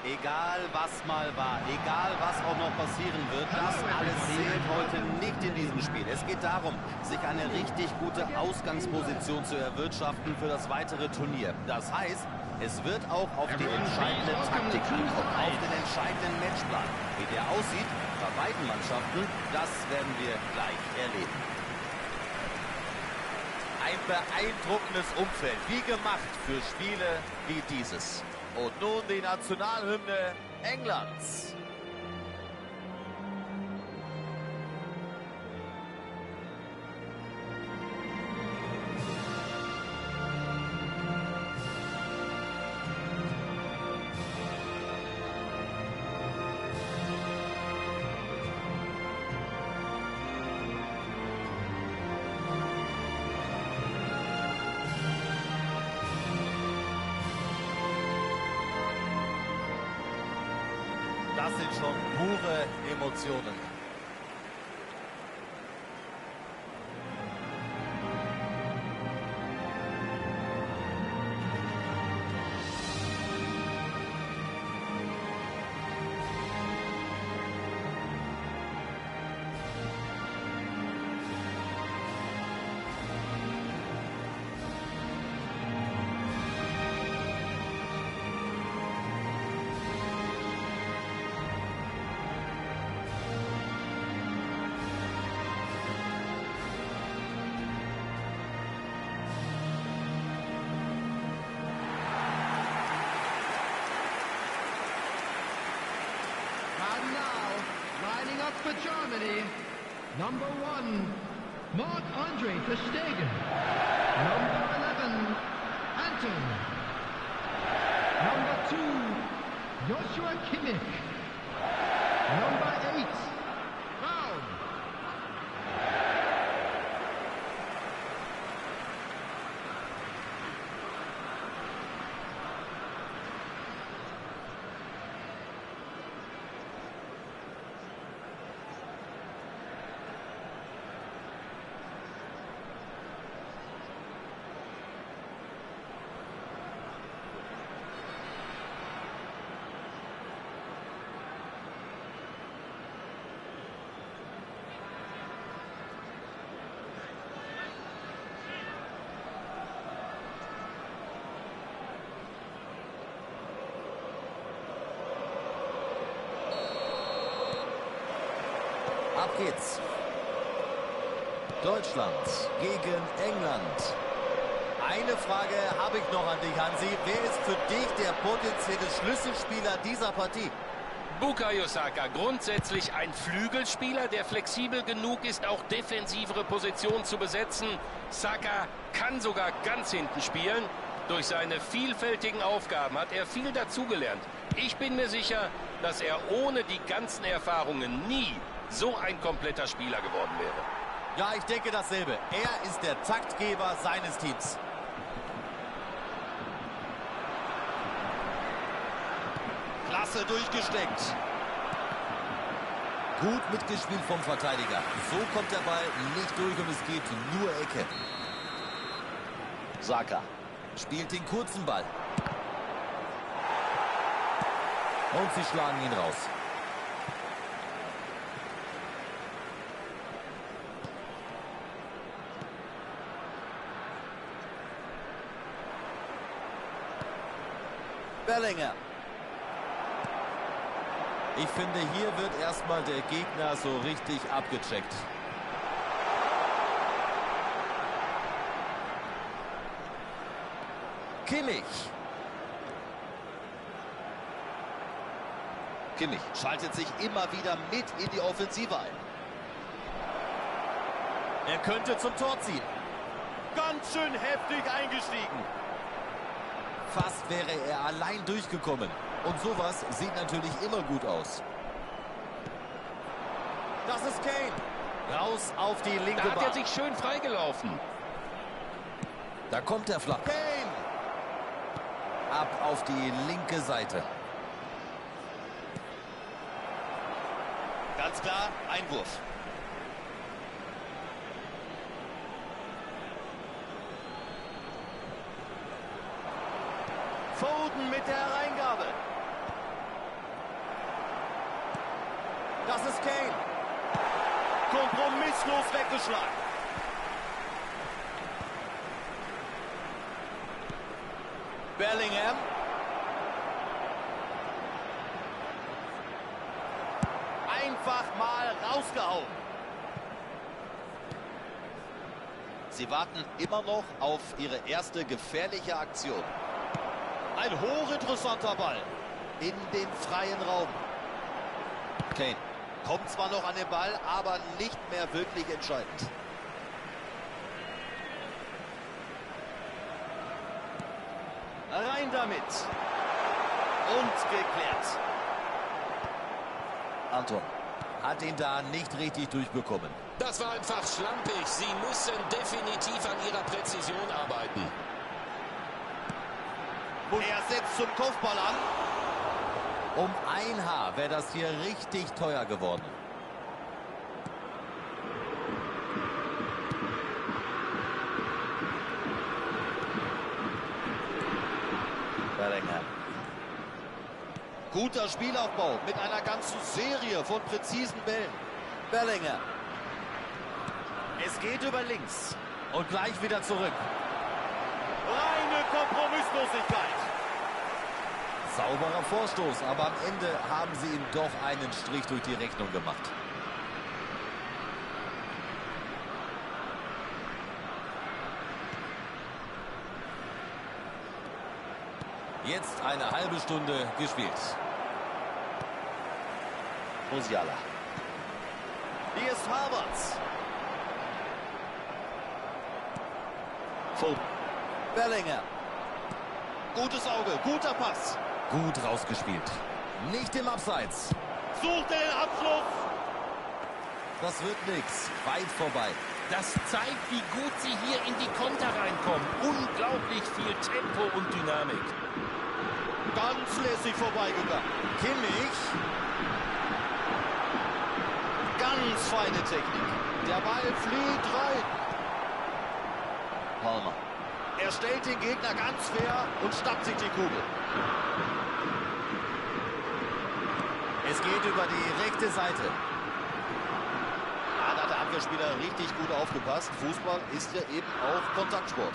Egal was mal war, egal was auch noch passieren wird, das alles zählt heute nicht in diesem Spiel. Es geht darum, sich eine richtig gute Ausgangsposition zu erwirtschaften für das weitere Turnier. Das heißt, es wird auch auf die entscheidende Taktik ankommen, auf den entscheidenden Matchplan. Wie der aussieht, bei beiden Mannschaften, das werden wir gleich erleben. Ein beeindruckendes Umfeld, wie gemacht für Spiele wie dieses. Und nun die Nationalhymne Englands. Das sind schon pure Emotionen. For Germany, number 1, Marc-Andre ter Stegen. Number 11, Anton. Number 2, Joshua Kimmich. Number 8, Raum. Ab geht's. Deutschland gegen England. Eine Frage habe ich noch an dich, Hansi. Wer ist für dich der potenzielle Schlüsselspieler dieser Partie? Bukayo Saka, grundsätzlich ein Flügelspieler, der flexibel genug ist, auch defensivere Positionen zu besetzen. Saka kann sogar ganz hinten spielen. Durch seine vielfältigen Aufgaben hat er viel dazugelernt. Ich bin mir sicher, dass er ohne die ganzen Erfahrungen nie so ein kompletter Spieler geworden wäre. Ja, ich denke dasselbe. Er ist der Taktgeber seines Teams. Klasse durchgesteckt. Gut mitgespielt vom Verteidiger. So kommt der Ball nicht durch und es geht nur Ecke. Saka spielt den kurzen Ball. Und sie schlagen ihn raus. Bellinger. Ich finde, hier wird erstmal der Gegner so richtig abgecheckt. Kimmich. Kimmich schaltet sich immer wieder mit in die Offensive ein. Er könnte zum Tor ziehen. Ganz schön heftig eingestiegen. Fast wäre er allein durchgekommen. Und sowas sieht natürlich immer gut aus. Das ist Kane. Raus auf die linke Da hat Bahn. er sich schön freigelaufen. Da kommt der Flach. Kane. Ab auf die linke Seite. Ganz klar, Einwurf. Foden mit der Hereingabe. Das ist Kane. Kompromisslos weggeschlagen. Bellingham. Einfach mal rausgehauen. Sie warten immer noch auf ihre erste gefährliche Aktion. Ein hochinteressanter Ball. In den freien Raum. Kane kommt zwar noch an den Ball, aber nicht mehr wirklich entscheidend. Rein damit. Und geklärt. Anton hat ihn da nicht richtig durchbekommen. Das war einfach schlampig. Sie müssen definitiv an ihrer Präzision arbeiten. Er setzt zum Kopfball an. Um ein Haar wäre das hier richtig teuer geworden. Bellingham. Guter Spielaufbau mit einer ganzen Serie von präzisen Bällen. Bellingham. Es geht über links. Und gleich wieder zurück. Reine Kompromisslosigkeit. Sauberer Vorstoß, aber am Ende haben sie ihm doch einen Strich durch die Rechnung gemacht. Jetzt eine halbe Stunde gespielt. Musiala. Hier ist Havertz. Full. Bellingham. Gutes Auge, guter Pass. Gut rausgespielt. Nicht im Abseits. Sucht den Abschluss. Das wird nichts. Weit vorbei. Das zeigt, wie gut sie hier in die Konter reinkommen. Unglaublich viel Tempo und Dynamik. Ganz lässig vorbeigegangen. Kimmich. Ganz feine Technik. Der Ball fliegt rein. Palmer. Er stellt den Gegner ganz fair und schnappt sich die Kugel. Es geht über die rechte Seite. Ja, da hat der Abwehrspieler richtig gut aufgepasst. Fußball ist ja eben auch Kontaktsport.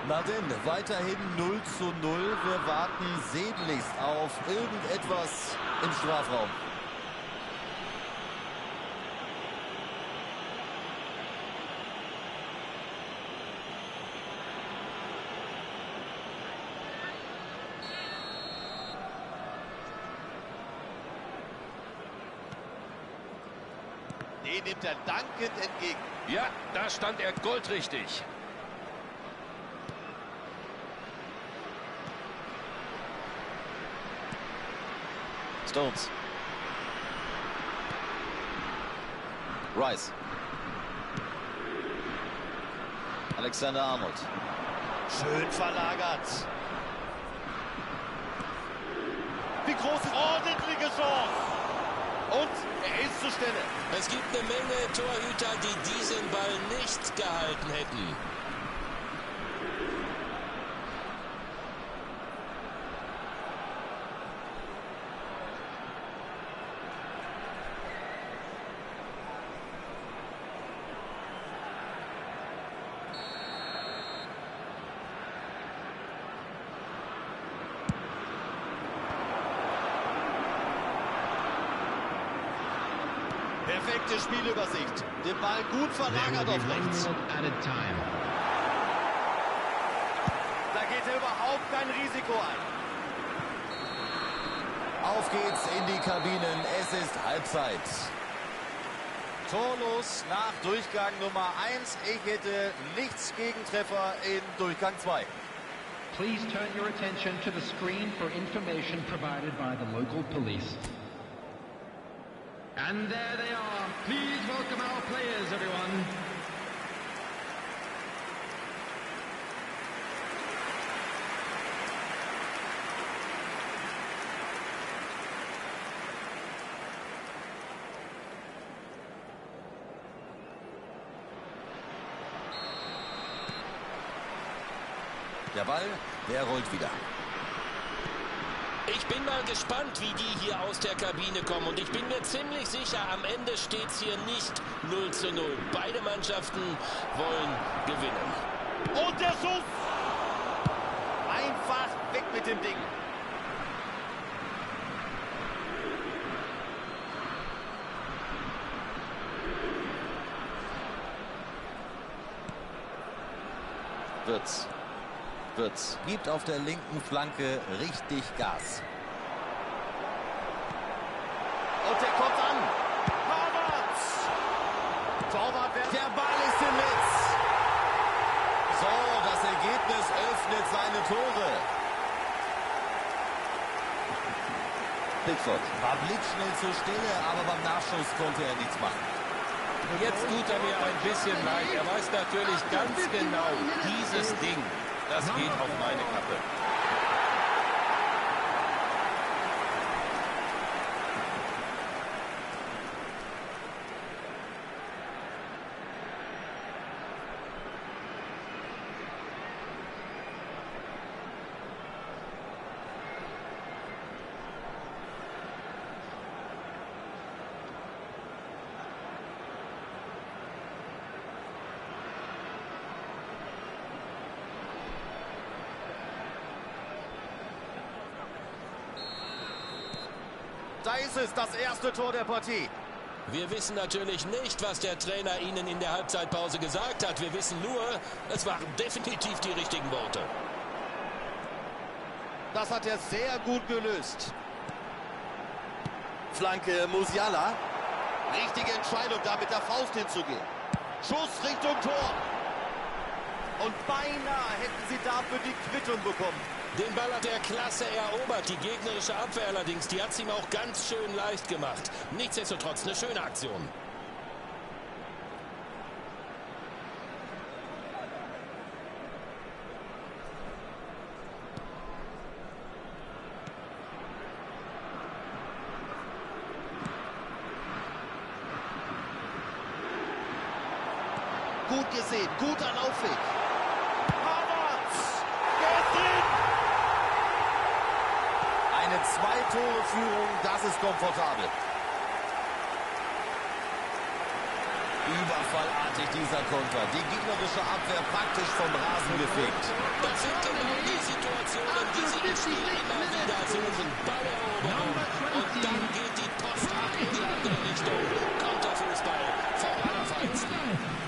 Na denn, weiterhin 0:0. Wir warten sehnlichst auf irgendetwas im Strafraum. Den nimmt er dankend entgegen. Ja, da stand er goldrichtig. Stones. Rice. Alexander-Arnold. Schön verlagert. Die große, ordentliche Chance. Und er ist zur Stelle. Es gibt eine Menge Torhüter, die diesen Ball nicht gehalten hätten. Perfekte Spielübersicht. Den Ball gut verlagert auf rechts. Da geht er überhaupt kein Risiko ein. Auf geht's in die Kabinen. Es ist Halbzeit. Torlos nach Durchgang Nummer 1. Ich hätte nichts gegen Treffer in Durchgang 2. Please turn your attention to the screen for information provided by the local police. And there they are. Please welcome our players, everyone. Der Ball, der rollt wieder. Ich bin mal gespannt, wie die hier aus der Kabine kommen. Und ich bin mir ziemlich sicher, am Ende steht es hier nicht 0:0. Beide Mannschaften wollen gewinnen. Und der Schuss! Einfach weg mit dem Ding. Wirtz gibt auf der linken Flanke richtig Gas. Und der kommt an. Havertz! Torwart, der Ball ist im Netz. So, das Ergebnis öffnet seine Tore. Pickford war blitzschnell zur Stelle, aber beim Nachschuss konnte er nichts machen. Jetzt tut er mir ein bisschen leid. Er weiß natürlich ganz genau, dieses Ding, das geht auf meine Kappe. Da ist es, das erste Tor der Partie. Wir wissen natürlich nicht, was der Trainer Ihnen in der Halbzeitpause gesagt hat. Wir wissen nur, es waren definitiv die richtigen Worte. Das hat er sehr gut gelöst. Flanke Musiala. Richtige Entscheidung, da mit der Faust hinzugehen. Schuss Richtung Tor. Und beinahe hätten sie dafür die Quittung bekommen. Den Ball hat er klasse erobert. Die gegnerische Abwehr allerdings, die hat es ihm auch ganz schön leicht gemacht. Nichtsdestotrotz eine schöne Aktion. Gut gesehen, guter Laufweg. Havertz! Der ist drin! Eine 2-Tore-Führung, das ist komfortabel. Überfallartig dieser Konter. Die gegnerische Abwehr praktisch vom Rasen gefegt. Das sind genau die Situationen, die sie im Spiel immer wieder suchen. Balleroberung. Und dann geht die Post ab in die andere Richtung. Konterfußball vom Allerfeinsten.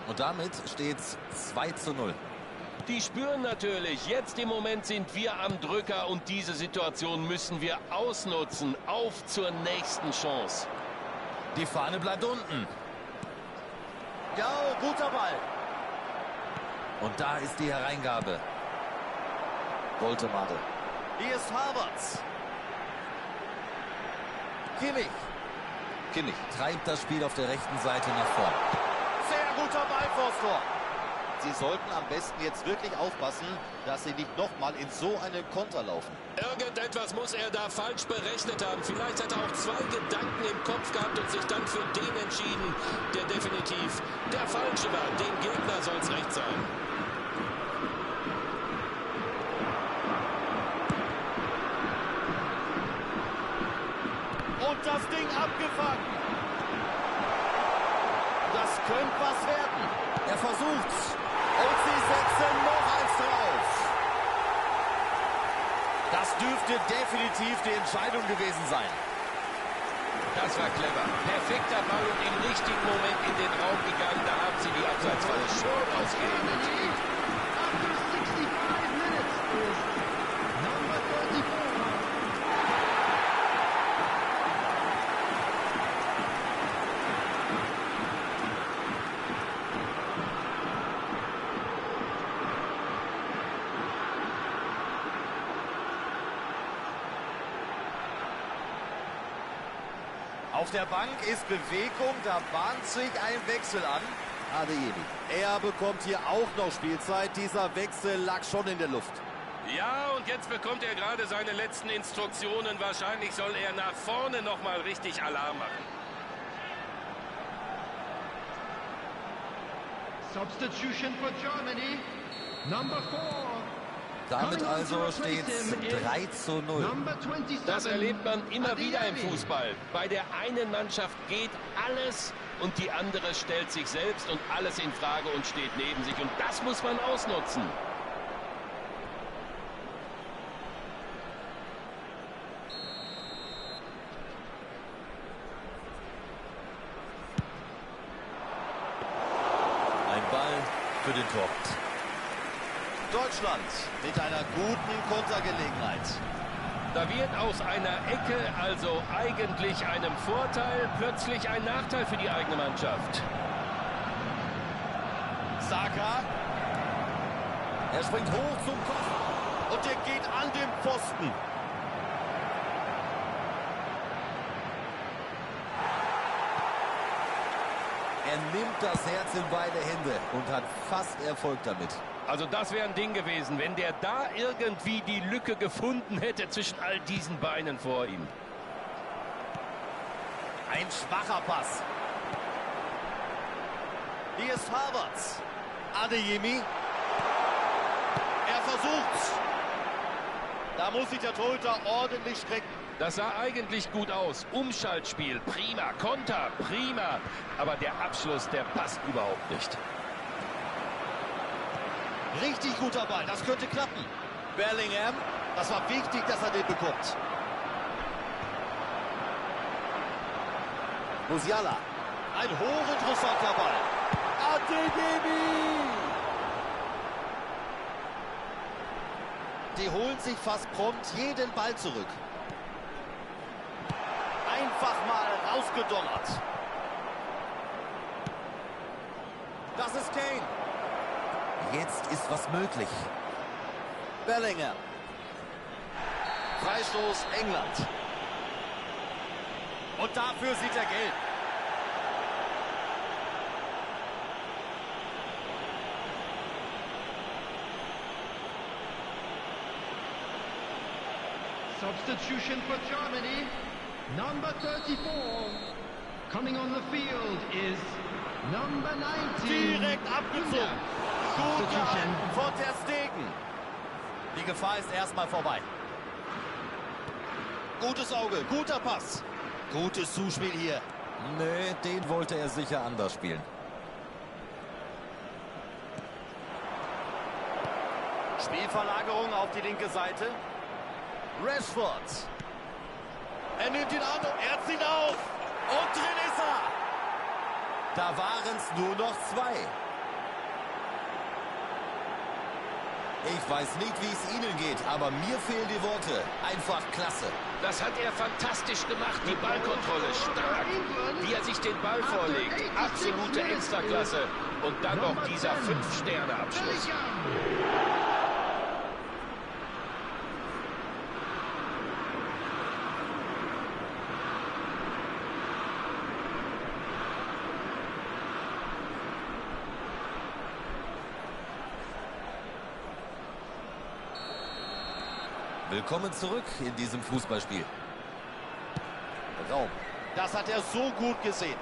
Und damit steht's 2:0. Die spüren natürlich, jetzt im Moment sind wir am Drücker und diese Situation müssen wir ausnutzen. Auf zur nächsten Chance. Die Fahne bleibt unten. Ja, guter Ball. Und da ist die Hereingabe. Woltemade. Hier ist Havertz. Kimmich treibt das Spiel auf der rechten Seite nach vorn. Sehr guter Ball vors Tor. Sie sollten am besten jetzt wirklich aufpassen, dass sie nicht nochmal in so einen Konter laufen. Irgendetwas muss er da falsch berechnet haben. Vielleicht hat er auch zwei Gedanken im Kopf gehabt und sich dann für den entschieden, der definitiv der falsche war. Dem Gegner soll es recht sein. Und das Ding abgefangen. Das könnte was werden. Er versucht's. Und sie setzen noch eins drauf. Das dürfte definitiv die Entscheidung gewesen sein. Das war clever. Perfekter Ball und im richtigen Moment in den Raum gegangen. Da haben sie die Abseitsfalle schön ausgehebelt. After 65 minutes is number 34. Auf der Bank ist Bewegung, da bahnt sich ein Wechsel an. Adeyemi. Er bekommt hier auch noch Spielzeit. Dieser Wechsel lag schon in der Luft. Ja, und jetzt bekommt er gerade seine letzten Instruktionen. Wahrscheinlich soll er nach vorne nochmal richtig Alarm machen. Substitution for Germany. Number 4. Damit also steht 3:0. Das erlebt man immer wieder im Fußball. Bei der einen Mannschaft geht alles und die andere stellt sich selbst und alles in Frage und steht neben sich. Und das muss man ausnutzen. Ein Ball für den Torwart. Deutschland mit einer guten Kontergelegenheit. Da wird aus einer Ecke, also eigentlich einem Vorteil, plötzlich ein Nachteil für die eigene Mannschaft. Saka. Er springt hoch zum Kopf. Und er geht an den Pfosten. Er nimmt das Herz in beide Hände und hat fast Erfolg damit. Also das wäre ein Ding gewesen, wenn der da irgendwie die Lücke gefunden hätte zwischen all diesen Beinen vor ihm. Ein schwacher Pass. Hier ist Havertz. Adeyemi. Er versucht's. Da muss sich der Torhüter ordentlich strecken. Das sah eigentlich gut aus. Umschaltspiel, prima. Konter, prima. Aber der Abschluss, der passt überhaupt nicht. Richtig guter Ball, das könnte klappen. Bellingham, das war wichtig, dass er den bekommt. Musiala, ein hochinteressanter Ball. Adeyemi! Die holen sich fast prompt jeden Ball zurück. Einfach mal rausgedonnert. Das ist Kane. Jetzt ist was möglich. Bellingham. Freistoß England. Und dafür sieht er gelb. Substitution for Germany. Number 34. Coming on the field is number 19. Direkt abgezogen. Gut gehalten von Ter Stegen. Die Gefahr ist erstmal vorbei. Gutes Auge, guter Pass. Gutes Zuspiel hier. Nee, den wollte er sicher anders spielen. Spielverlagerung auf die linke Seite. Rashford. Er nimmt ihn an und er zieht auf. Und drin ist er. Da waren es nur noch 2. Ich weiß nicht, wie es Ihnen geht, aber mir fehlen die Worte. Einfach klasse. Das hat er fantastisch gemacht, die Ballkontrolle stark. Wie er sich den Ball vorlegt, absolute Extraklasse. Und dann noch dieser 5-Sterne-Abschluss. Willkommen zurück in diesem Fußballspiel. Raum. Das hat er so gut gesehen.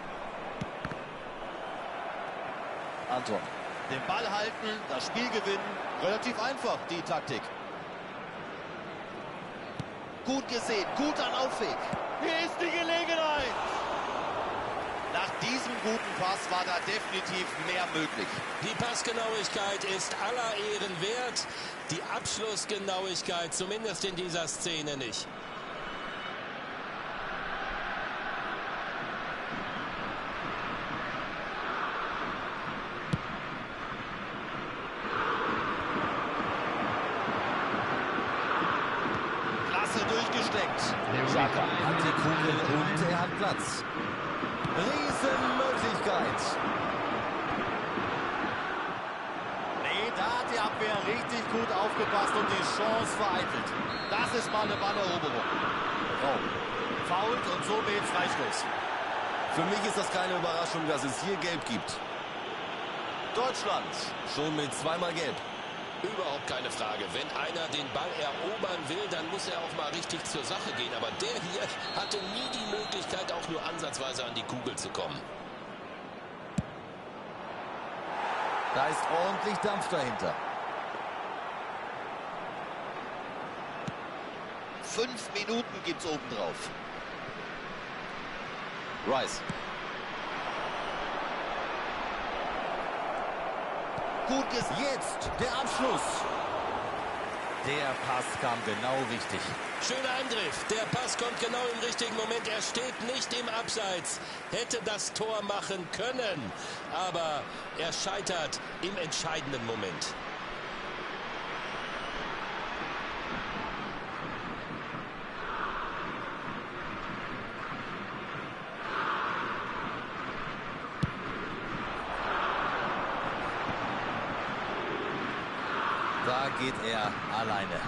Anton. Den Ball halten, das Spiel gewinnen. Relativ einfach, die Taktik. Gut gesehen, guter Laufweg. Hier ist die Gelegenheit. Nach diesem guten Pass war da definitiv mehr möglich. Die Passgenauigkeit ist aller Ehren wert. Die Abschlussgenauigkeit zumindest in dieser Szene nicht. Klasse durchgesteckt. Saka hat die Kugel und er hat Platz. Riesenmöglichkeit. Nee, da hat die Abwehr richtig gut aufgepasst und die Chance vereitelt. Das ist mal eine Balleroberung. Raum. Fault und somit Freistoß. Für mich ist das keine Überraschung, dass es hier Gelb gibt. Deutschland schon mit zweimal Gelb. Überhaupt keine Frage. Wenn einer den Ball erobern will, dann muss er auch mal richtig zur Sache gehen. Aber der hier hatte nie die Möglichkeit, auch nur ansatzweise an die Kugel zu kommen. Da ist ordentlich Dampf dahinter. 5 Minuten gibt's obendrauf. Rice. Gut ist jetzt der Abschluss. Der Pass kam genau richtig. Schöner Angriff. Der Pass kommt genau im richtigen Moment. Er steht nicht im Abseits. Hätte das Tor machen können. Aber er scheitert im entscheidenden Moment. Da geht er alleine.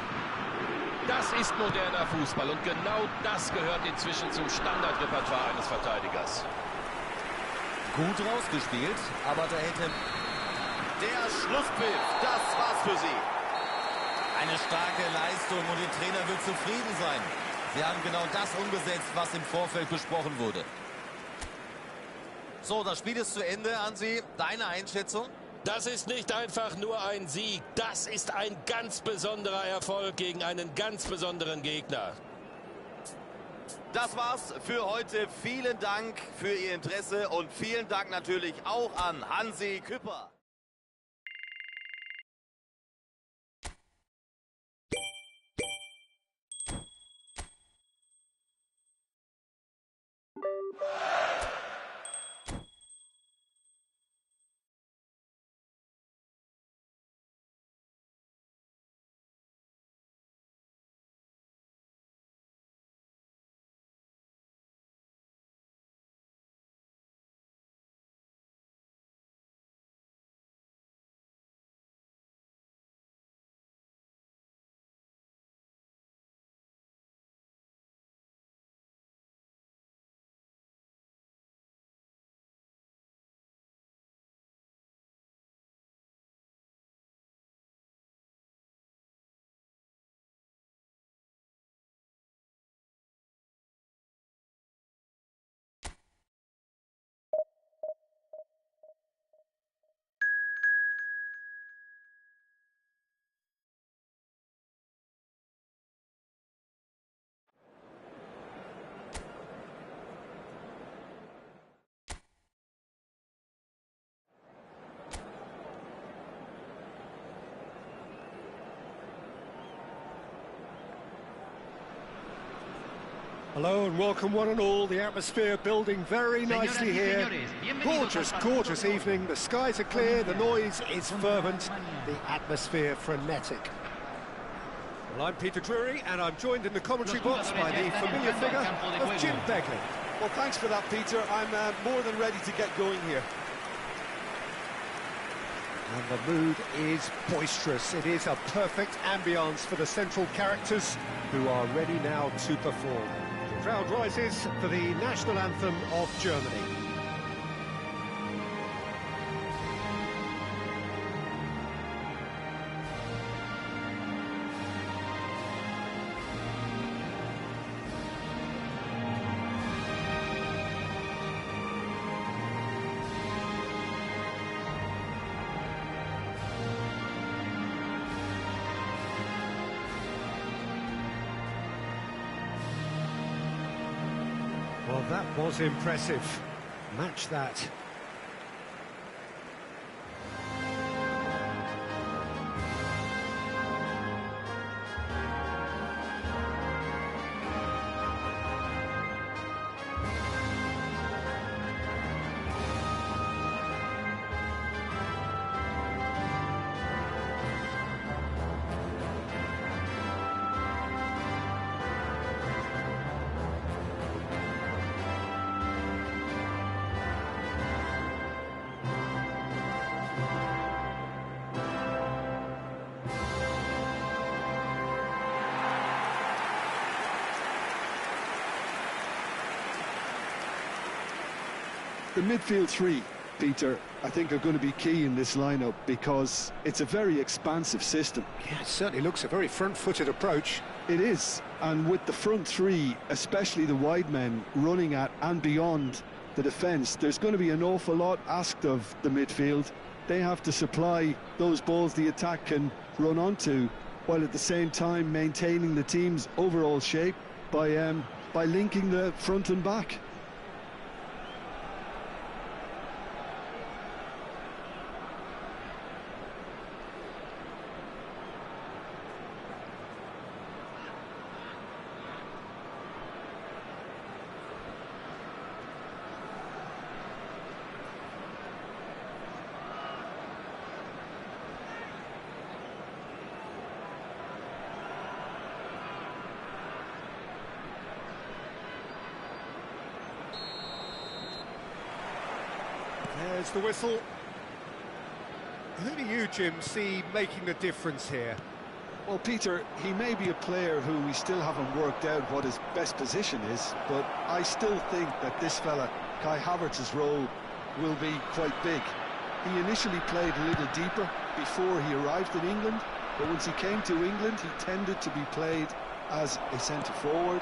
Das ist moderner Fußball und genau das gehört inzwischen zum Standardrepertoire eines Verteidigers. Gut rausgespielt, aber da hätte... Der Schlusspfiff, das war's für sie. Eine starke Leistung und der Trainer wird zufrieden sein. Sie haben genau das umgesetzt, was im Vorfeld besprochen wurde. So, das Spiel ist zu Ende. Hansi, deine Einschätzung? Das ist nicht einfach nur ein Sieg. Das ist ein ganz besonderer Erfolg gegen einen ganz besonderen Gegner. Das war's für heute. Vielen Dank für Ihr Interesse und vielen Dank natürlich auch an Hansi Küpper. Hello and welcome one and all. The atmosphere building very nicely here. Gorgeous, gorgeous evening. The skies are clear, the noise is fervent, the atmosphere frenetic. Well, I'm Peter Drury and I'm joined in the commentary box by the familiar figure of Jim Begley. Well, thanks for that, Peter. I'm more than ready to get going here. And the mood is boisterous. It is a perfect ambience for the central characters who are ready now to perform. The crowd rises for the national anthem of Germany. Well, that was impressive. Match that. The midfield three, Peter, I think are going to be key in this lineup because it's a very expansive system. Yeah, it certainly looks a very front-footed approach. It is, and with the front three, especially the wide men, running at and beyond the defence, there's going to be an awful lot asked of the midfield. They have to supply those balls the attack can run onto, while at the same time maintaining the team's overall shape by linking the front and back. There's the whistle. Who do you, Jim, see making the difference here? Well, Peter, he may be a player who we still haven't worked out what his best position is, but I still think that this fella, Kai Havertz's role, will be quite big. He initially played a little deeper before he arrived in England, but once he came to England, he tended to be played as a centre-forward,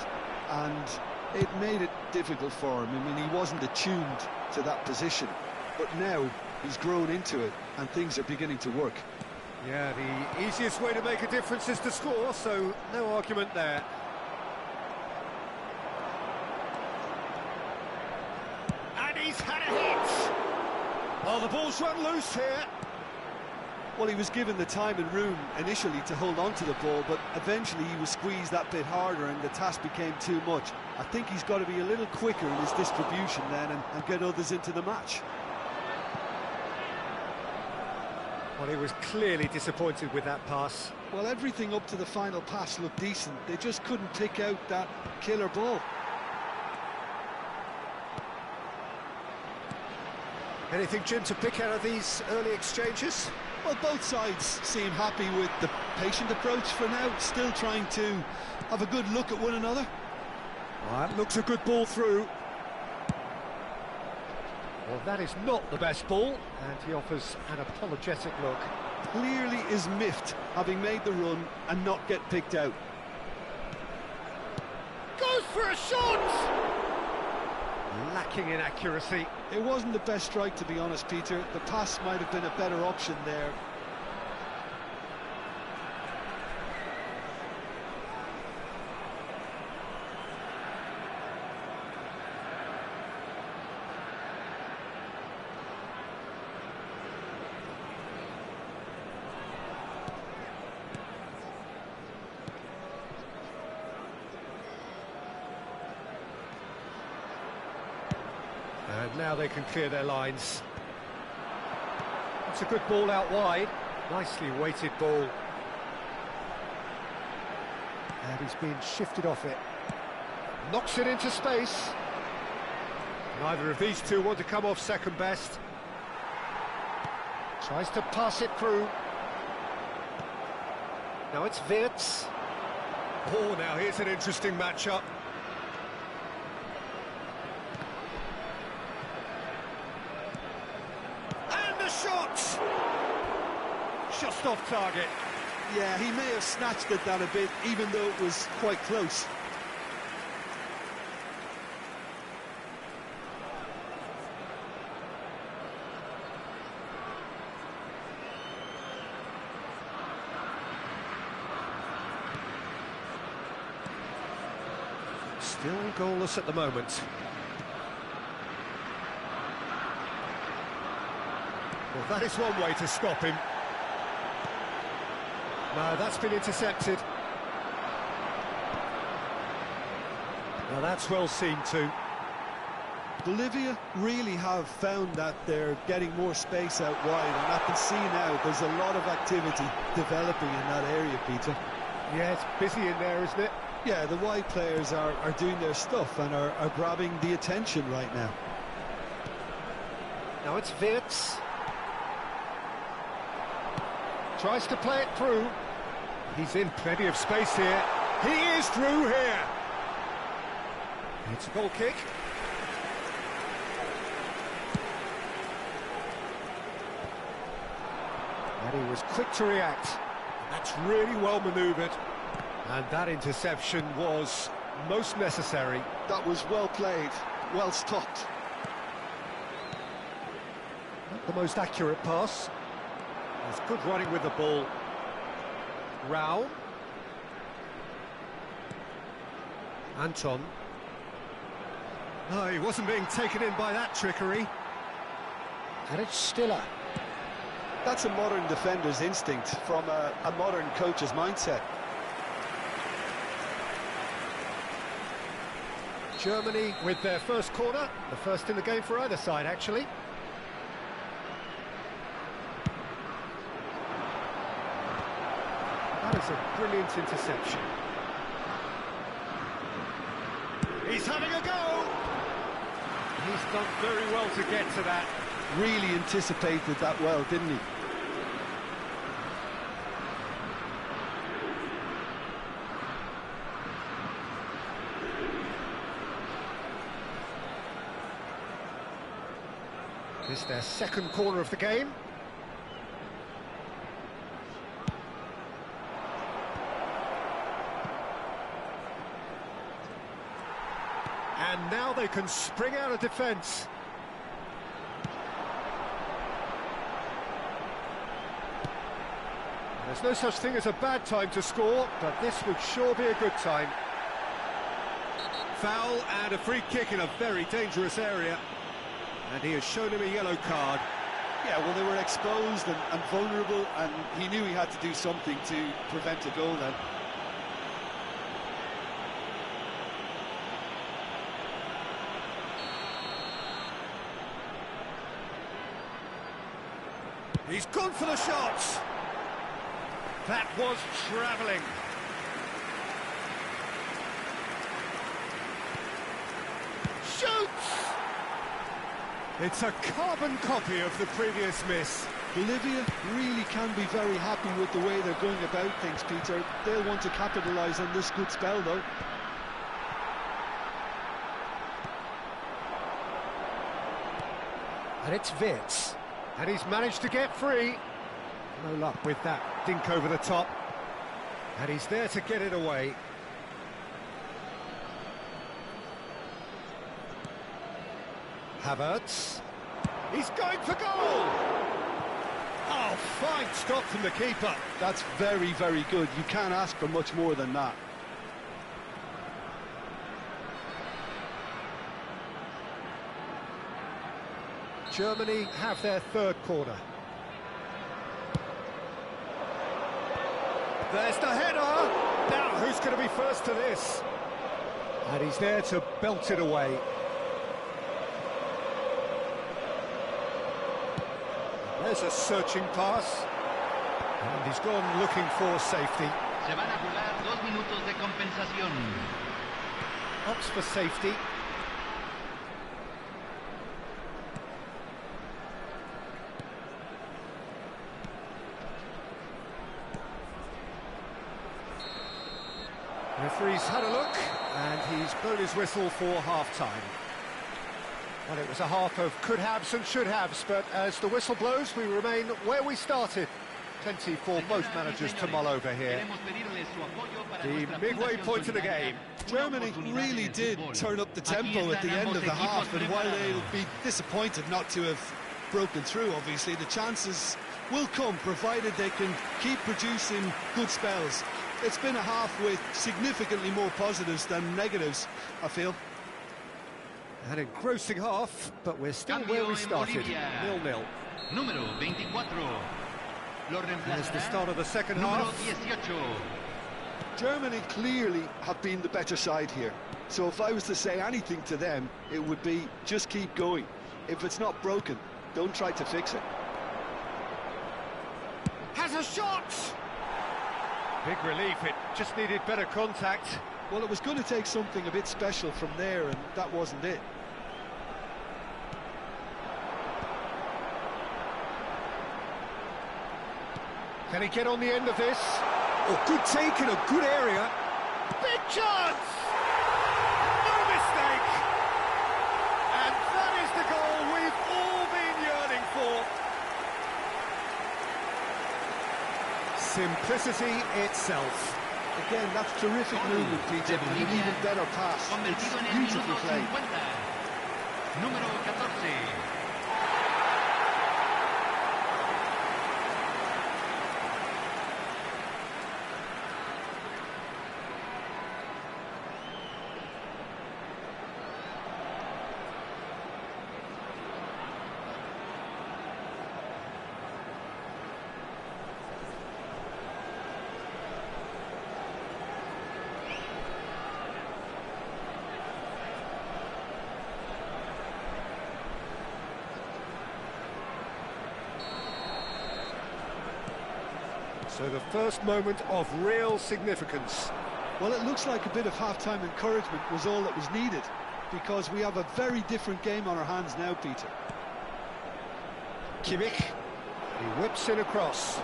and it made it difficult for him. I mean, he wasn't attuned to that position. But now he's grown into it and things are beginning to work. Yeah, the easiest way to make a difference is to score, so no argument there. And he's had a hit! Oh, the ball's run loose here. Well, he was given the time and room initially to hold on to the ball, but eventually he was squeezed that bit harder and the task became too much. I think he's got to be a little quicker in his distribution then and get others into the match. Well, he was clearly disappointed with that pass. Well, everything up to the final pass looked decent. They just couldn't pick out that killer ball. Anything, Jim, to pick out of these early exchanges? Well, both sides seem happy with the patient approach for now, still trying to have a good look at one another. Well, that looks a good ball through. Well, that is not the best ball, and he offers an apologetic look. Clearly is miffed, having made the run and not get picked out. Goes for a shot! Lacking in accuracy. It wasn't the best strike, to be honest, Peter. The pass might have been a better option there. And now they can clear their lines. It's a good ball out wide. Nicely weighted ball. And he's been shifted off it. Knocks it into space. Neither of these two want to come off second best. Tries to pass it through. Now it's Wirtz. Oh, now here's an interesting matchup. Just off target. Yeah, he may have snatched at that a bit, even though it was quite close. Still goalless at the moment. Well, that is one way to stop him. No, that's been intercepted. Now that's well seen too. Bolivia really have found that they're getting more space out wide, and I can see now there's a lot of activity developing in that area, Peter. Yeah, it's busy in there, isn't it? Yeah, the wide players are doing their stuff and are grabbing the attention right now. Now it's Wirtz. Tries to play it through. He's in plenty of space here. He is through here. It's a goal kick. And he was quick to react. That's really well manoeuvred. And that interception was most necessary. That was well played, well stopped. Not the most accurate pass. There's good running with the ball. Rao. Anton. No, he wasn't being taken in by that trickery. And it's Stiller. That's a modern defender's instinct from a modern coach's mindset. Germany with their first corner, the first in the game for either side, actually. That is a brilliant interception. He's having a go! He's done very well to get to that. Really anticipated that well, didn't he? This is their second corner of the game. And now they can spring out of defence. There's no such thing as a bad time to score, but this would sure be a good time. Foul and a free kick in a very dangerous area. And he has shown him a yellow card. Yeah, well, they were exposed and vulnerable, and he knew he had to do something to prevent a goal then. He's gone for the shots. That was travelling. Shoots! It's a carbon copy of the previous miss. Bolivia really can be very happy with the way they're going about things, Peter. They'll want to capitalise on this good spell, though. And it's Wits. And he's managed to get free. No luck with that dink over the top. And he's there to get it away. Havertz. He's going for goal! Oh, fine stop from the keeper. That's very, very good. You can't ask for much more than that. Germany have their third corner. There's the header! Now, who's going to be first to this? And he's there to belt it away. There's a searching pass. And he's gone looking for safety. Se van a jugar 2 minutos de compensación. Opts for safety. Referee's had a look, and he's blown his whistle for half-time. Well, it was a half of could-haves and should-haves, but as the whistle blows, we remain where we started. Plenty for both managers to mull over here. The midway point of the game. Germany really did turn up the tempo at the end of the half, and while they'll be disappointed not to have broken through, obviously, the chances will come, provided they can keep producing good spells. It's been a half with significantly more positives than negatives, I feel. An engrossing half, but we're still where we started, 0-0. Número 24. There's the start of the second half. 18. Germany clearly have been the better side here. So if I was to say anything to them, it would be just keep going. If it's not broken, don't try to fix it. Has a shot! Big relief, it just needed better contact. Well, it was going to take something a bit special from there, and that wasn't it. Can he get on the end of this? Oh, good take in a good area. Big chance! No mistake! And that is the goal we've all been yearning for. Simplicity itself. Again, that's terrific movement, Peter, and an even better pass. It's beautifully played. Número 14. So the first moment of real significance. Well, it looks like a bit of half-time encouragement was all that was needed, because we have a very different game on our hands now, Peter. Kimmich, he whips in across.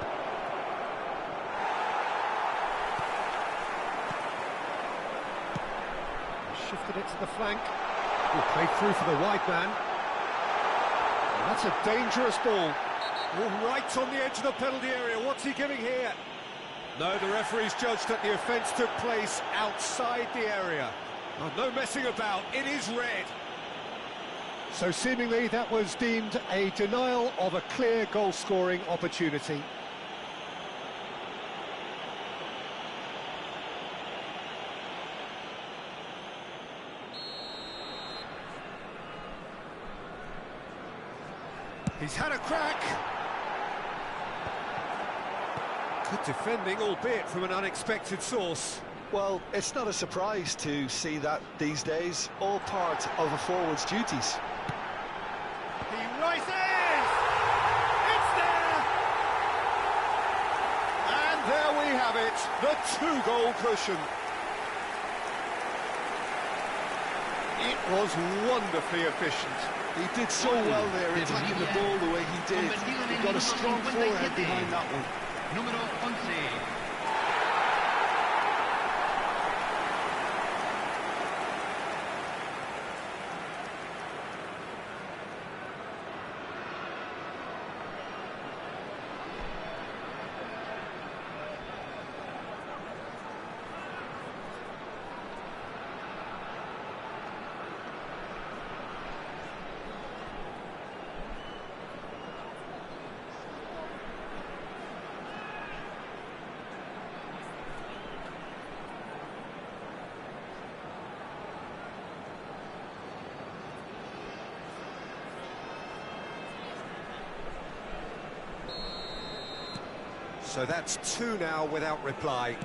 Shifted it to the flank. Will play through for the wide man. And that's a dangerous ball. Oh, right on the edge of the penalty area. What's he giving here? No, the referee's judged that the offence took place outside the area. Oh, no messing about. It is red. So seemingly that was deemed a denial of a clear goal-scoring opportunity. He's had a crack. Good defending, albeit from an unexpected source. Well, it's not a surprise to see that these days, all part of a forward's duties. He rises! It's there! And there we have it, the two-goal cushion. It was wonderfully efficient. He did so well there, attacking the ball the way he did. He got a strong forehead behind that one. Número 11. So that's two now without reply.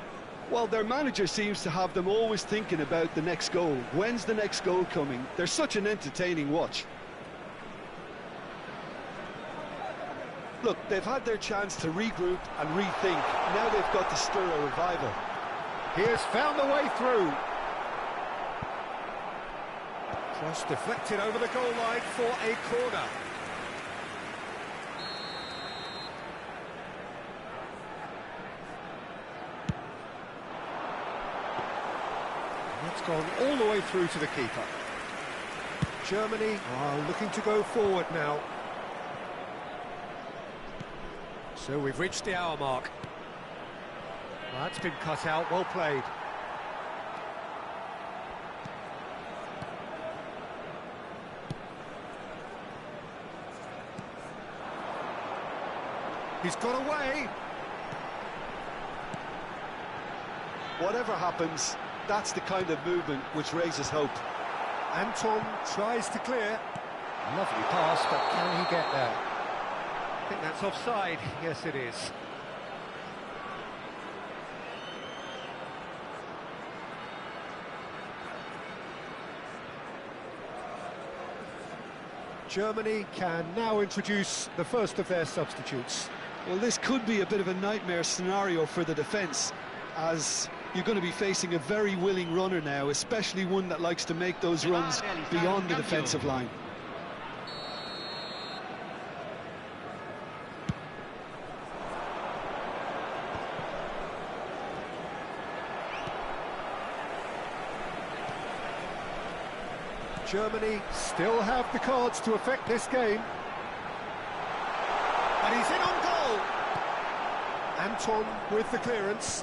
Well, their manager seems to have them always thinking about the next goal. When's the next goal coming? They're such an entertaining watch. Look, they've had their chance to regroup and rethink. Now they've got to stir a revival. He has found a way through. Cross deflected over the goal line for a corner. It's gone all the way through to the keeper. Germany are looking to go forward now. So we've reached the hour mark. That's been cut out, well played. He's got away. Whatever happens, that's the kind of movement which raises hope. Anton tries to clear. Lovely pass, but can he get there? I think that's offside. Yes, it is. Germany can now introduce the first of their substitutes. Well, this could be a bit of a nightmare scenario for the defence, as you're going to be facing a very willing runner now, especially one that likes to make those runs beyond the defensive line. Germany still have the cards to affect this game. And he's in on goal. Anton with the clearance.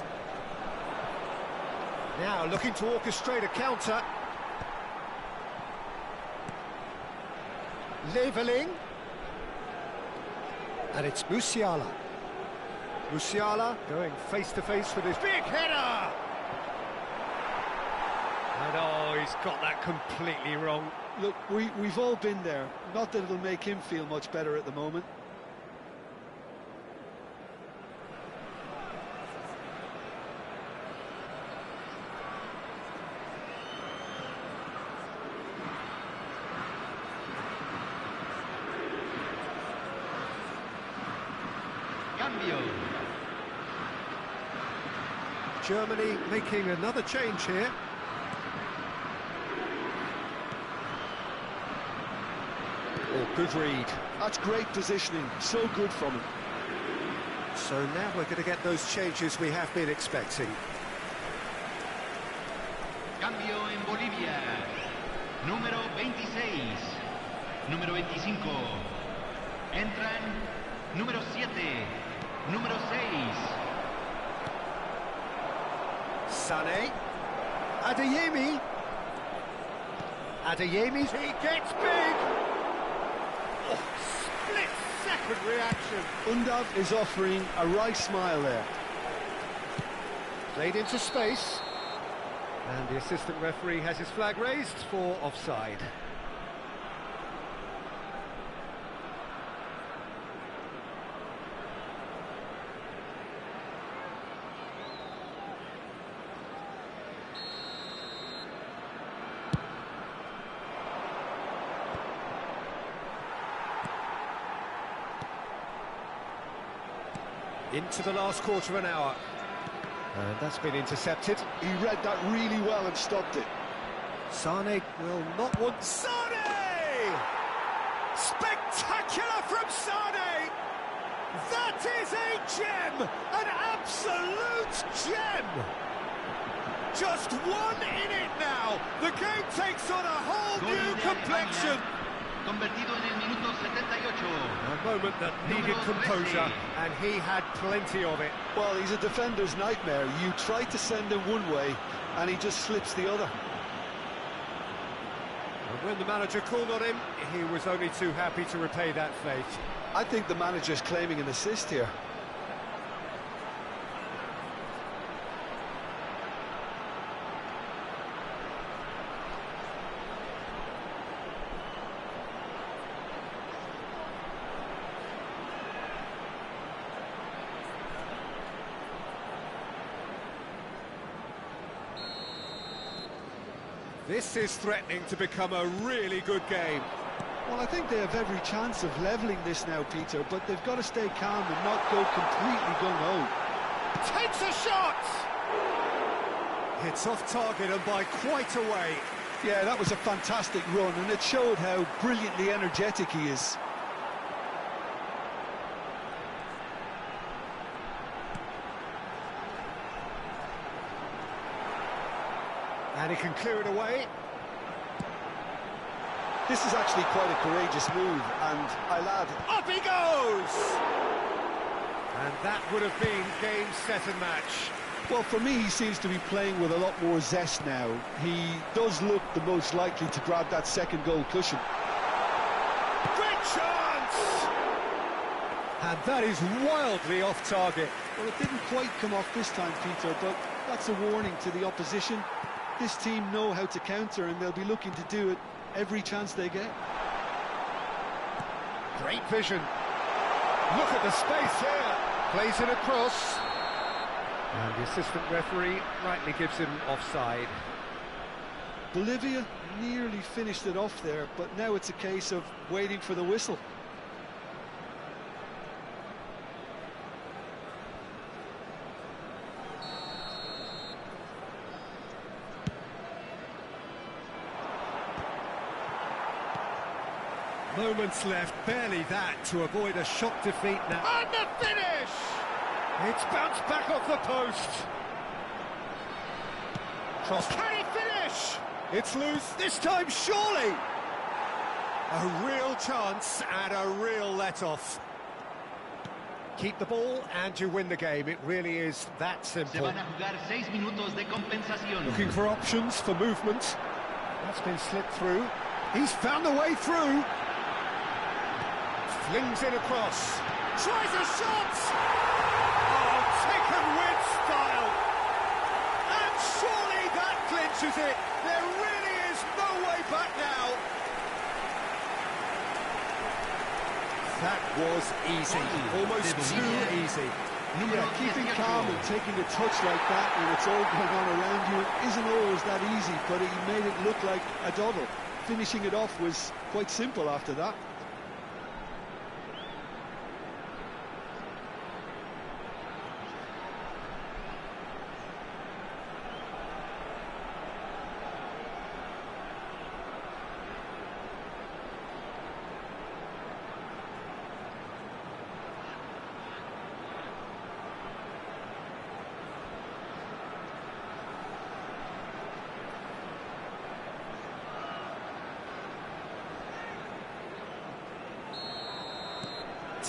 Now looking to orchestrate a counter. Leveling. And it's Musiala. Musiala going face-to-face with his big header! And oh, he's got that completely wrong. Look, we've all been there. Not that it'll make him feel much better at the moment. Germany making another change here. Oh, good read. That's great positioning, so good from him. So now we're going to get those changes we have been expecting. Cambio en Bolivia. Número 26. Número 25. Entran número 7. Número 6. Sané. Adeyemi. Adeyemi. He gets big. Oh, split-second reaction. Undav is offering a right smile there. Played into space. And the assistant referee has his flag raised for offside. Into the last quarter of an hour. And that's been intercepted. He read that really well and stopped it. Sané will not want... Sané! Spectacular from Sané! That is a gem! An absolute gem! Just one in it now. The game takes on a whole new complexion. Convertido en el minuto 78. A moment that needed composure, and he had plenty of it. Well, he's a defender's nightmare. You try to send him one way, and he just slips the other. And when the manager called on him, he was only too happy to repay that faith. I think the manager's claiming an assist here. This is threatening to become a really good game. Well, I think they have every chance of levelling this now, Peter, but they've got to stay calm and not go completely gung-ho. Takes a shot! Hits off target and by quite a way. Yeah, that was a fantastic run, and it showed how brilliantly energetic he is. And he can clear it away. This is actually quite a courageous move, and I'll add... Up he goes! And that would have been game, set and match. Well, for me, he seems to be playing with a lot more zest now. He does look the most likely to grab that second goal cushion. Great chance! And that is wildly off target. Well, it didn't quite come off this time, Peter, but that's a warning to the opposition. This team know how to counter, and they'll be looking to do it every chance they get. Great vision. Look at the space here. Plays it across. And the assistant referee rightly gives him offside. Bolivia nearly finished it off there, but now it's a case of waiting for the whistle. Moments left, barely that, to avoid a shock defeat now. And the finish! It's bounced back off the post. Cross. Can he finish? It's loose, this time surely. A real chance and a real let-off. Keep the ball and you win the game. It really is that simple. Looking for options for movement. That's been slipped through. He's found a way through. Flings it across. Tries a shot! Oh, taken with style. And surely that clinches it. There really is no way back now. That was easy. Almost too easy. Yeah, keeping calm and taking a touch like that when it's all going on around you isn't always that easy, but he made it look like a double. Finishing it off was quite simple after that.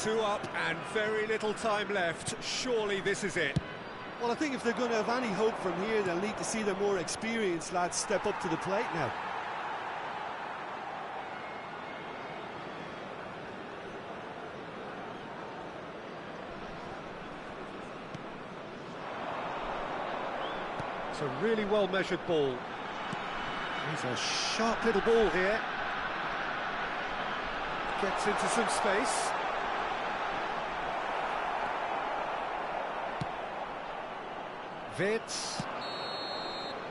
Two up and very little time left. Surely this is it. Well, I think if they're going to have any hope from here, they'll need to see the more experienced lads step up to the plate now. It's a really well-measured ball. He's a sharp little ball here. Gets into some space. Vitz.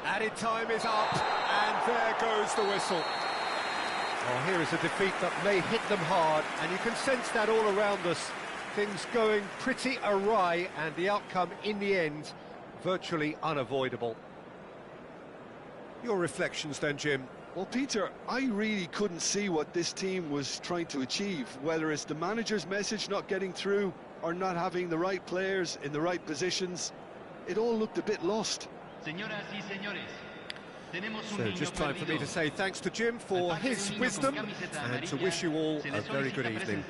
Added time is up, and there goes the whistle. Oh, here is a defeat that may hit them hard, and you can sense that all around us. Things going pretty awry, and the outcome in the end virtually unavoidable. Your reflections then, Jim? Well, Peter, I really couldn't see what this team was trying to achieve, whether it's the manager's message not getting through or not having the right players in the right positions. It all looked a bit lost. So just time for me to say thanks to Jim for his wisdom and to wish you all a very good evening.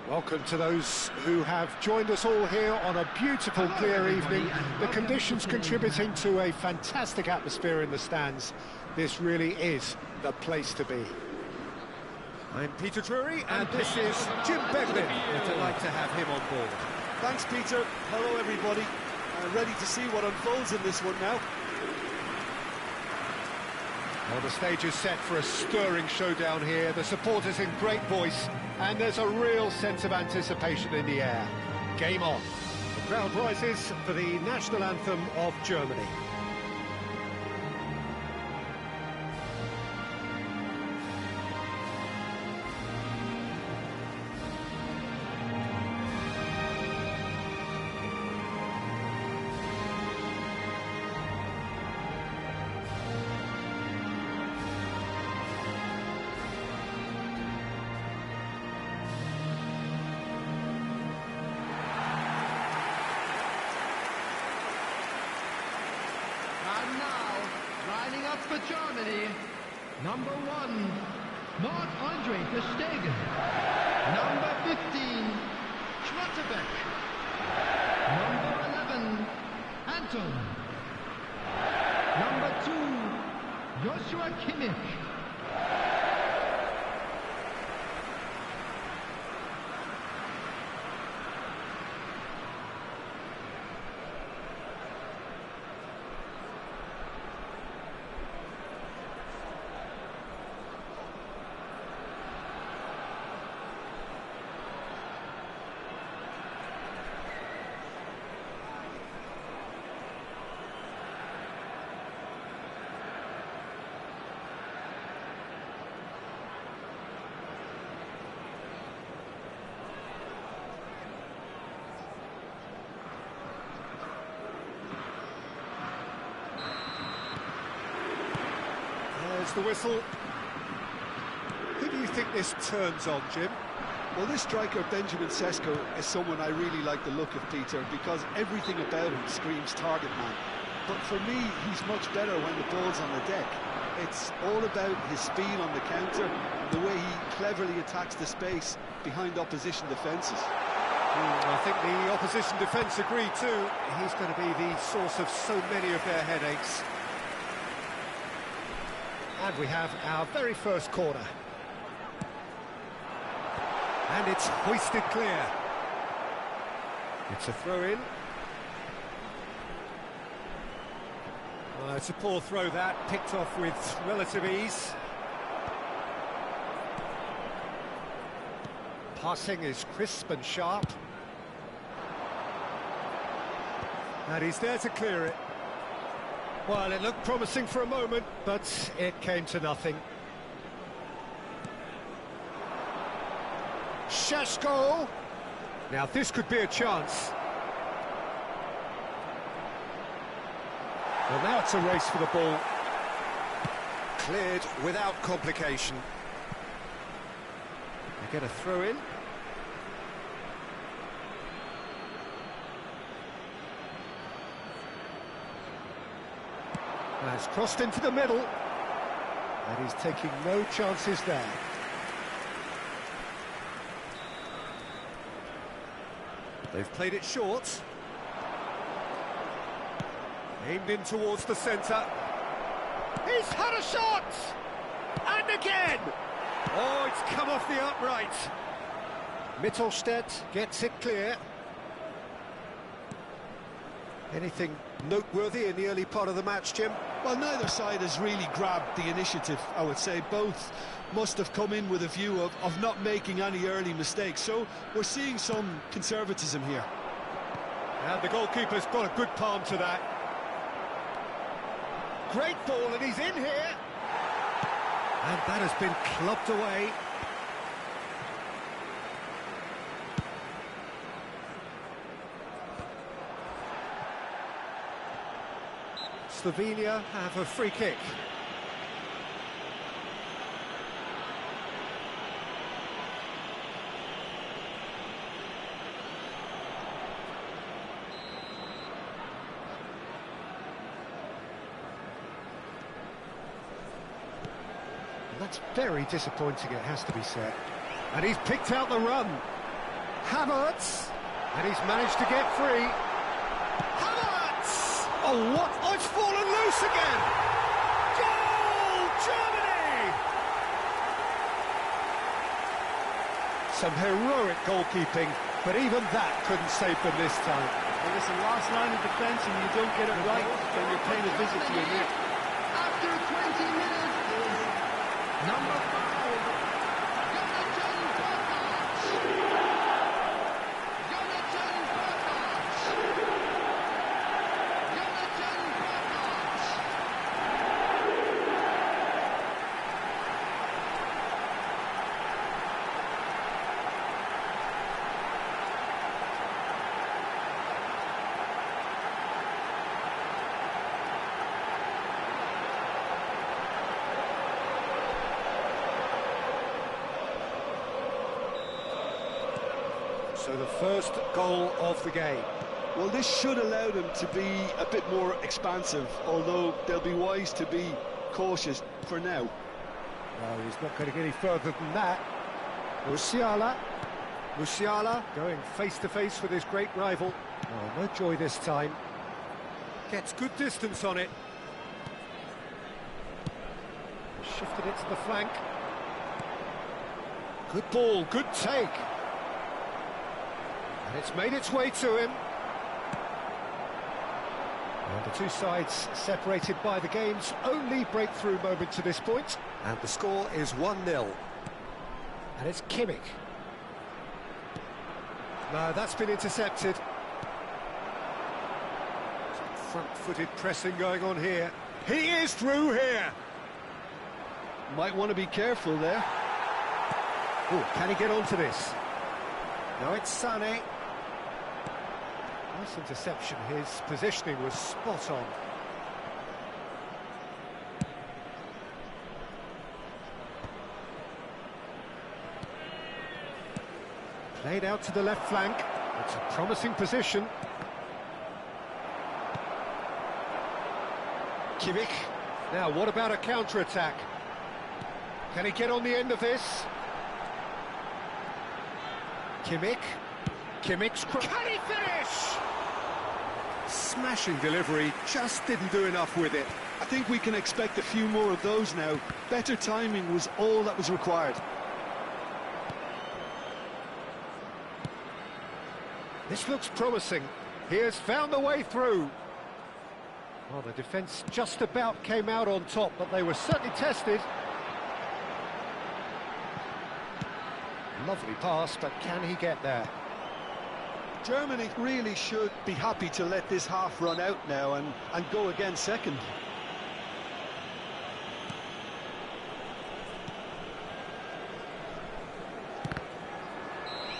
Welcome to those who have joined us all here on a beautiful, clear evening. The conditions contributing to a fantastic atmosphere in the stands. This really is the place to be. I'm Peter Drury, and this is Jim Beglin. A delight to have him on board. Thanks, Peter. Hello, everybody. Ready to see what unfolds in this one now. Well, the stage is set for a stirring showdown here. The supporters in great voice, and there's a real sense of anticipation in the air. Game on. The crowd rises for the national anthem of Germany. And now, lining up for Germany, number 1, Marc-Andre ter Stegen. Number 15, Schlotterbeck. Number 11, Anton. Number 2, Joshua Kimmich. There's the whistle. Who do you think this turns on, Jim? Well, this striker, Benjamin Sesko, is someone I really like the look of, Peter, because everything about him screams target man. But for me, he's much better when the ball's on the deck. It's all about his speed on the counter, the way he cleverly attacks the space behind opposition defences. I think the opposition defence agree too. He's going to be the source of so many of their headaches. And we have our very first corner. And it's hoisted clear. It's a throw-in. It's a poor throw that, picked off with relative ease. Passing is crisp and sharp. And he's there to clear it. Well, it looked promising for a moment, but it came to nothing. Šeško! Now this could be a chance. Well, now it's a race for the ball. Cleared without complication. They get a throw-in. Has crossed into the middle, and he's taking no chances there. They've played it short. Aimed in towards the centre. He's had a shot! And again! Oh, it's come off the upright. Mittelstedt gets it clear. Anything noteworthy in the early part of the match, Jim? Well, neither side has really grabbed the initiative, I would say. Both must have come in with a view of not making any early mistakes. So we're seeing some conservatism here. And the goalkeeper's got a good palm to that. Great ball, and he's in here. And that has been clubbed away. Slovenia have a free kick. And that's very disappointing, it has to be said. And he's picked out the run. Havertz, and he's managed to get free. Havertz! Oh, what? Oh, it's fallen loose again! Goal! Germany! Some heroic goalkeeping, but even that couldn't save them this time. Well, listen, last line of defence, and you don't get it right, then you're paying a visit to your net. After 20 minutes is number 5. So the first goal of the game. Well, this should allow them to be a bit more expansive, although they'll be wise to be cautious for now. No, he's not going to get any further than that. Musiala going face-to-face with his great rival. Oh, no joy this time. Gets good distance on it. Shifted it to the flank. Good ball, good take. And it's made its way to him. And the two sides separated by the game's only breakthrough moment to this point. And the score is 1-0. And it's Kimmich. No, that's been intercepted. Some front-footed pressing going on here. He is through here. Might want to be careful there. Oh, can he get onto this? No, it's Sané. Nice interception. His positioning was spot on. Played out to the left flank. It's a promising position. Kimmich. Now, what about a counter-attack? Can he get on the end of this? Kimmich's... Can he finish? Smashing delivery, just didn't do enough with it. I think we can expect a few more of those now. Better timing was all that was required. This looks promising. He has found the way through. Well, the defence just about came out on top, but they were certainly tested. Lovely pass, but can he get there? Germany really should be happy to let this half run out now and go again second.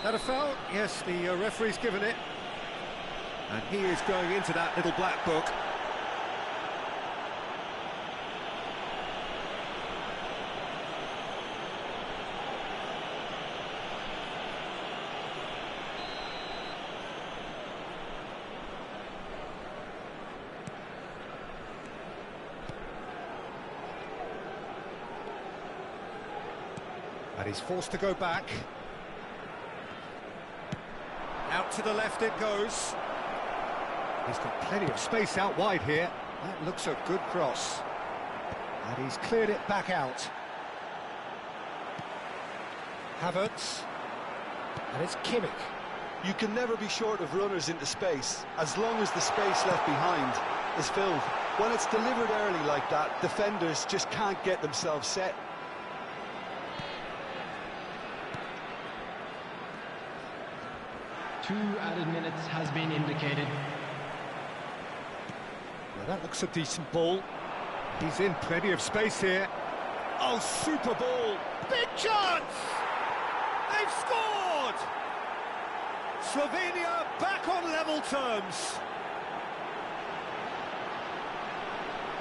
That a foul? Yes, the referee's given it. And he is going into that little black book. And he's forced to go back. Out to the left it goes. He's got plenty of space out wide here. That looks a good cross. And he's cleared it back out. Havertz. And it's Kimmich. You can never be short of runners into space, as long as the space left behind is filled. When it's delivered early like that, defenders just can't get themselves set. Two added minutes has been indicated. Well, that looks a decent ball. He's in plenty of space here. Oh, super ball! Big chance! They've scored! Slovenia back on level terms.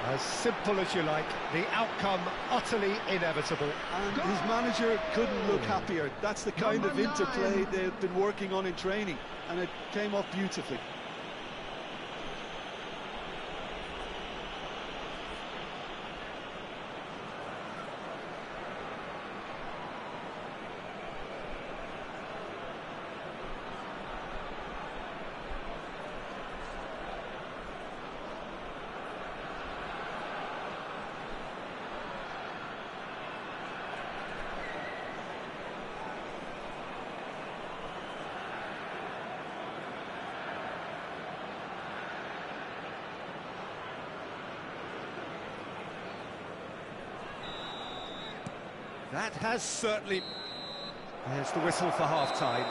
As simple as you like, the outcome utterly inevitable. And his manager couldn't look happier. That's the kind of interplay they've been working on in training, and it came off beautifully. That has certainly... There's the whistle for half-time.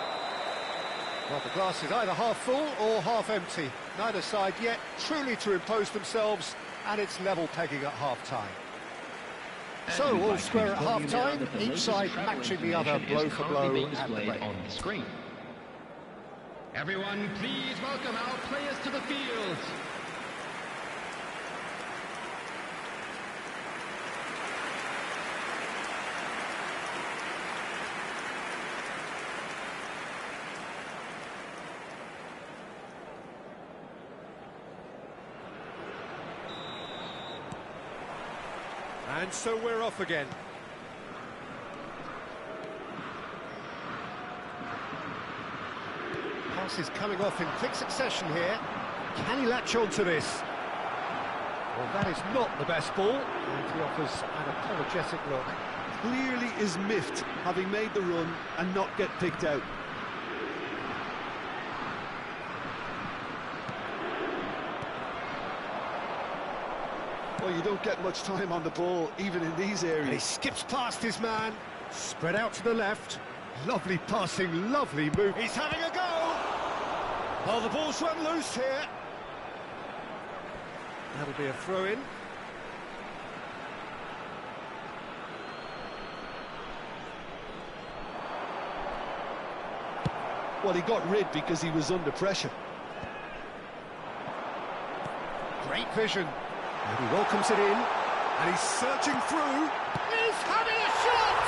Well, the glass is either half full or half empty. Neither side yet truly to impose themselves, and it's level pegging at half-time. So, all square at half-time, each side matching the other blow for blow at the break. On the screen. Everyone, please welcome our players to the field. And so we're off again. Passes coming off in quick succession here. Can he latch on to this? Well, that is not the best ball, and he offers an apologetic look. Clearly is miffed, having made the run and not get picked out. Well, you don't get much time on the ball, even in these areas. And he skips past his man, spread out to the left. Lovely passing, lovely move. He's having a go! Oh, the ball's run loose here. That'll be a throw-in. Well, he got rid because he was under pressure. Great vision. And he welcomes it in, and he's searching through. He's having a shot!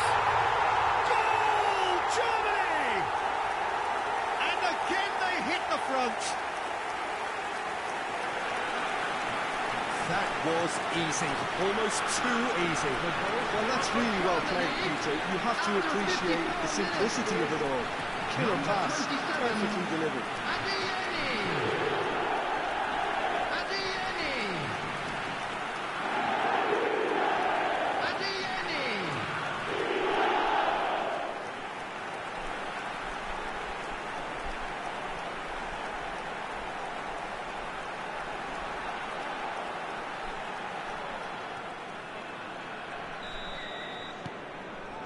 Goal, Germany! And again they hit the front. That was easy, almost too easy. Well, that's really well played, Peter. You have to appreciate the simplicity of it all. Killer pass, perfectly delivered.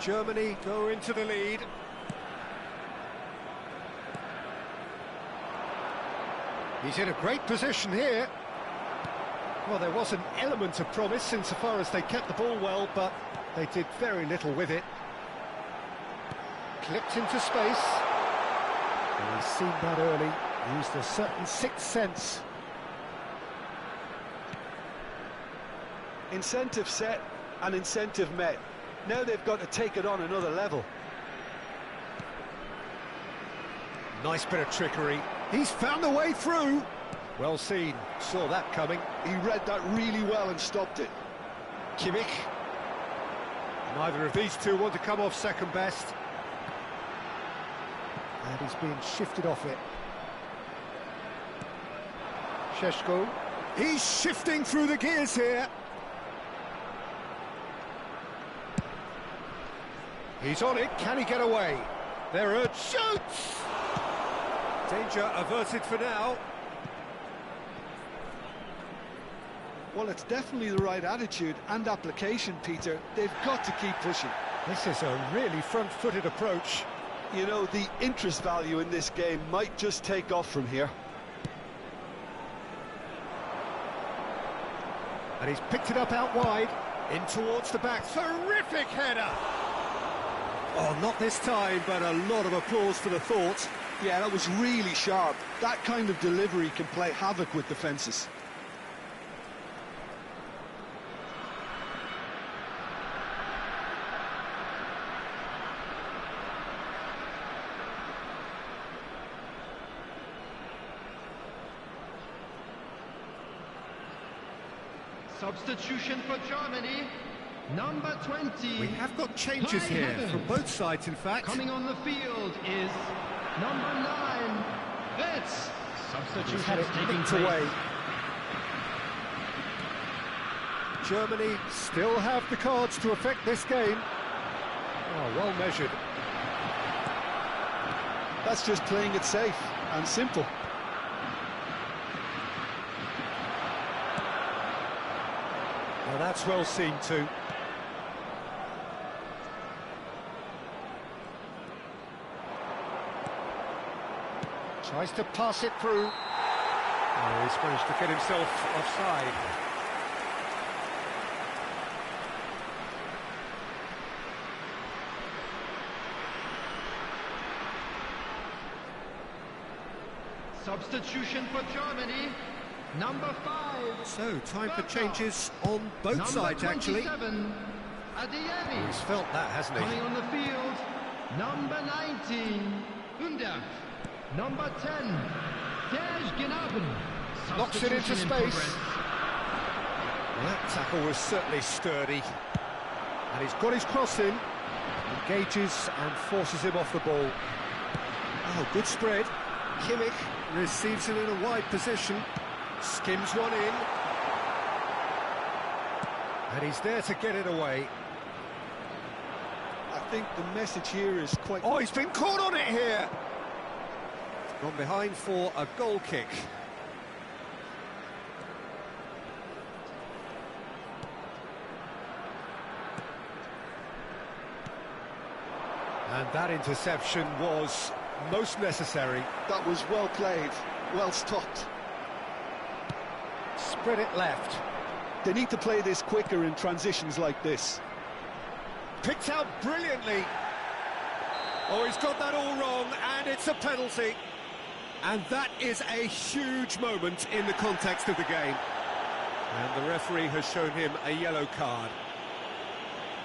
Germany go into the lead. He's in a great position here. Well, there was an element of promise insofar as they kept the ball well, but they did very little with it. Clipped into space. And he's seen that early, used a certain sixth sense. Incentive set and incentive met. Now they've got to take it on another level. Nice bit of trickery. He's found a way through. Well seen. Saw that coming. He read that really well and stopped it. Kimmich. Neither of these two want to come off second best. And he's being shifted off it. Šeško. He's shifting through the gears here. He's on it. Can he get away? There are shoots! Danger averted for now. Well, it's definitely the right attitude and application, Peter. They've got to keep pushing. This is a really front-footed approach. You know, the interest value in this game might just take off from here. And he's picked it up out wide, in towards the back. Terrific header! Oh, not this time, but a lot of applause for the thought. Yeah, that was really sharp. That kind of delivery can play havoc with defences. Substitution for Germany, number 20. We have got changes here from both sides, in fact. Coming on the field is number 9, Vitz. Substitution taking place. Away. Germany still have the cards to affect this game. Oh, well measured. That's just playing it safe and simple. Well, that's well seen too. Tries to pass it through. Oh, he's managed to get himself offside. Substitution for Germany, number 5. So, time for changes on both sides, actually. He's felt that, hasn't he? Coming on the field, number 19, Hundert. Number 10, Gnaben. Knocks it into space. Well, that tackle was certainly sturdy. And he's got his cross in. Engages and forces him off the ball. Oh, good spread. Kimmich receives it in a wide position. Skims one in. And he's there to get it away. I think the message here is quite... Oh, he's been caught on it here! Gone behind for a goal kick. And that interception was most necessary. That was well played, well stopped. Spread it left. They need to play this quicker in transitions like this. Picked out brilliantly. Oh, he's got that all wrong, and it's a penalty. And that is a huge moment in the context of the game. And the referee has shown him a yellow card.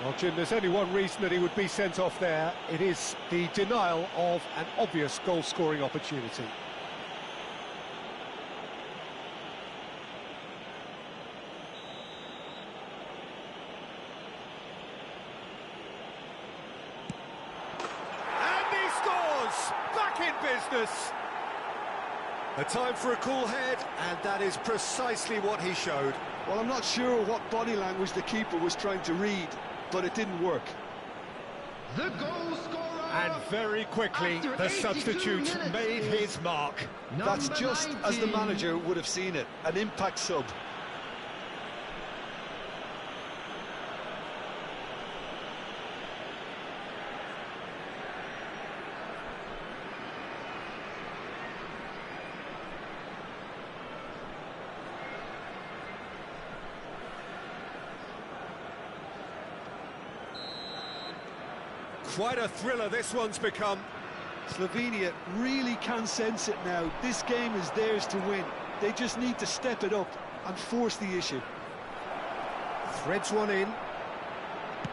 Well, Jim, there's only one reason that he would be sent off there. It is the denial of an obvious goal-scoring opportunity. And he scores! Back in business! A time for a cool head, and that is precisely what he showed. Well, I'm not sure what body language the keeper was trying to read, but it didn't work. The goal scorer! And very quickly, the substitute made his mark. That's just 19. as the manager would have seen it, an impact sub. Quite a thriller this one's become. Slovenia really can sense it now. This game is theirs to win. They just need to step it up and force the issue. Threads one in.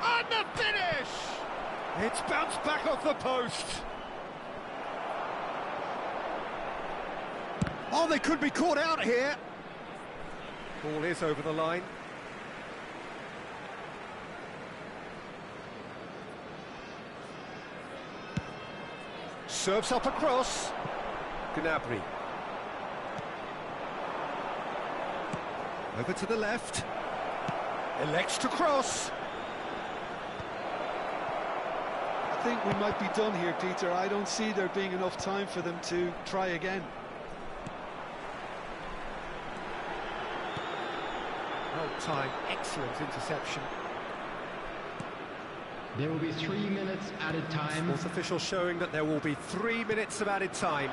And the finish! It's bounced back off the post. Oh, they could be caught out here. Ball is over the line. Serves up across. Gnabry. Over to the left. Elects to cross. I think we might be done here, Peter. I don't see there being enough time for them to try again. Well timed, excellent interception. There will be 3 minutes added time. Sports official showing that there will be 3 minutes of added time.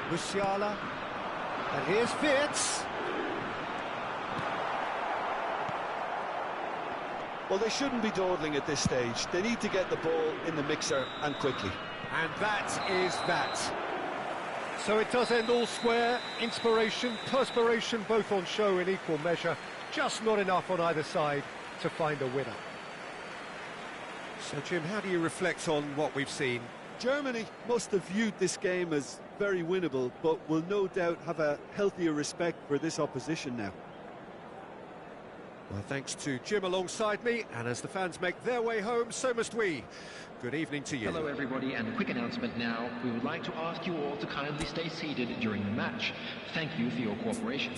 Musiala. And here's Wirtz. Well, they shouldn't be dawdling at this stage. They need to get the ball in the mixer and quickly. And that is that. So it does end all square. Inspiration, perspiration, both on show in equal measure. Just not enough on either side to find a winner. So, Jim, how do you reflect on what we've seen? Germany must have viewed this game as very winnable, but will no doubt have a healthier respect for this opposition now. Well, thanks to Jim alongside me, and as the fans make their way home, so must we. Good evening to you. Hello everybody, and a quick announcement now. We would like to ask you all to kindly stay seated during the match. Thank you for your cooperation.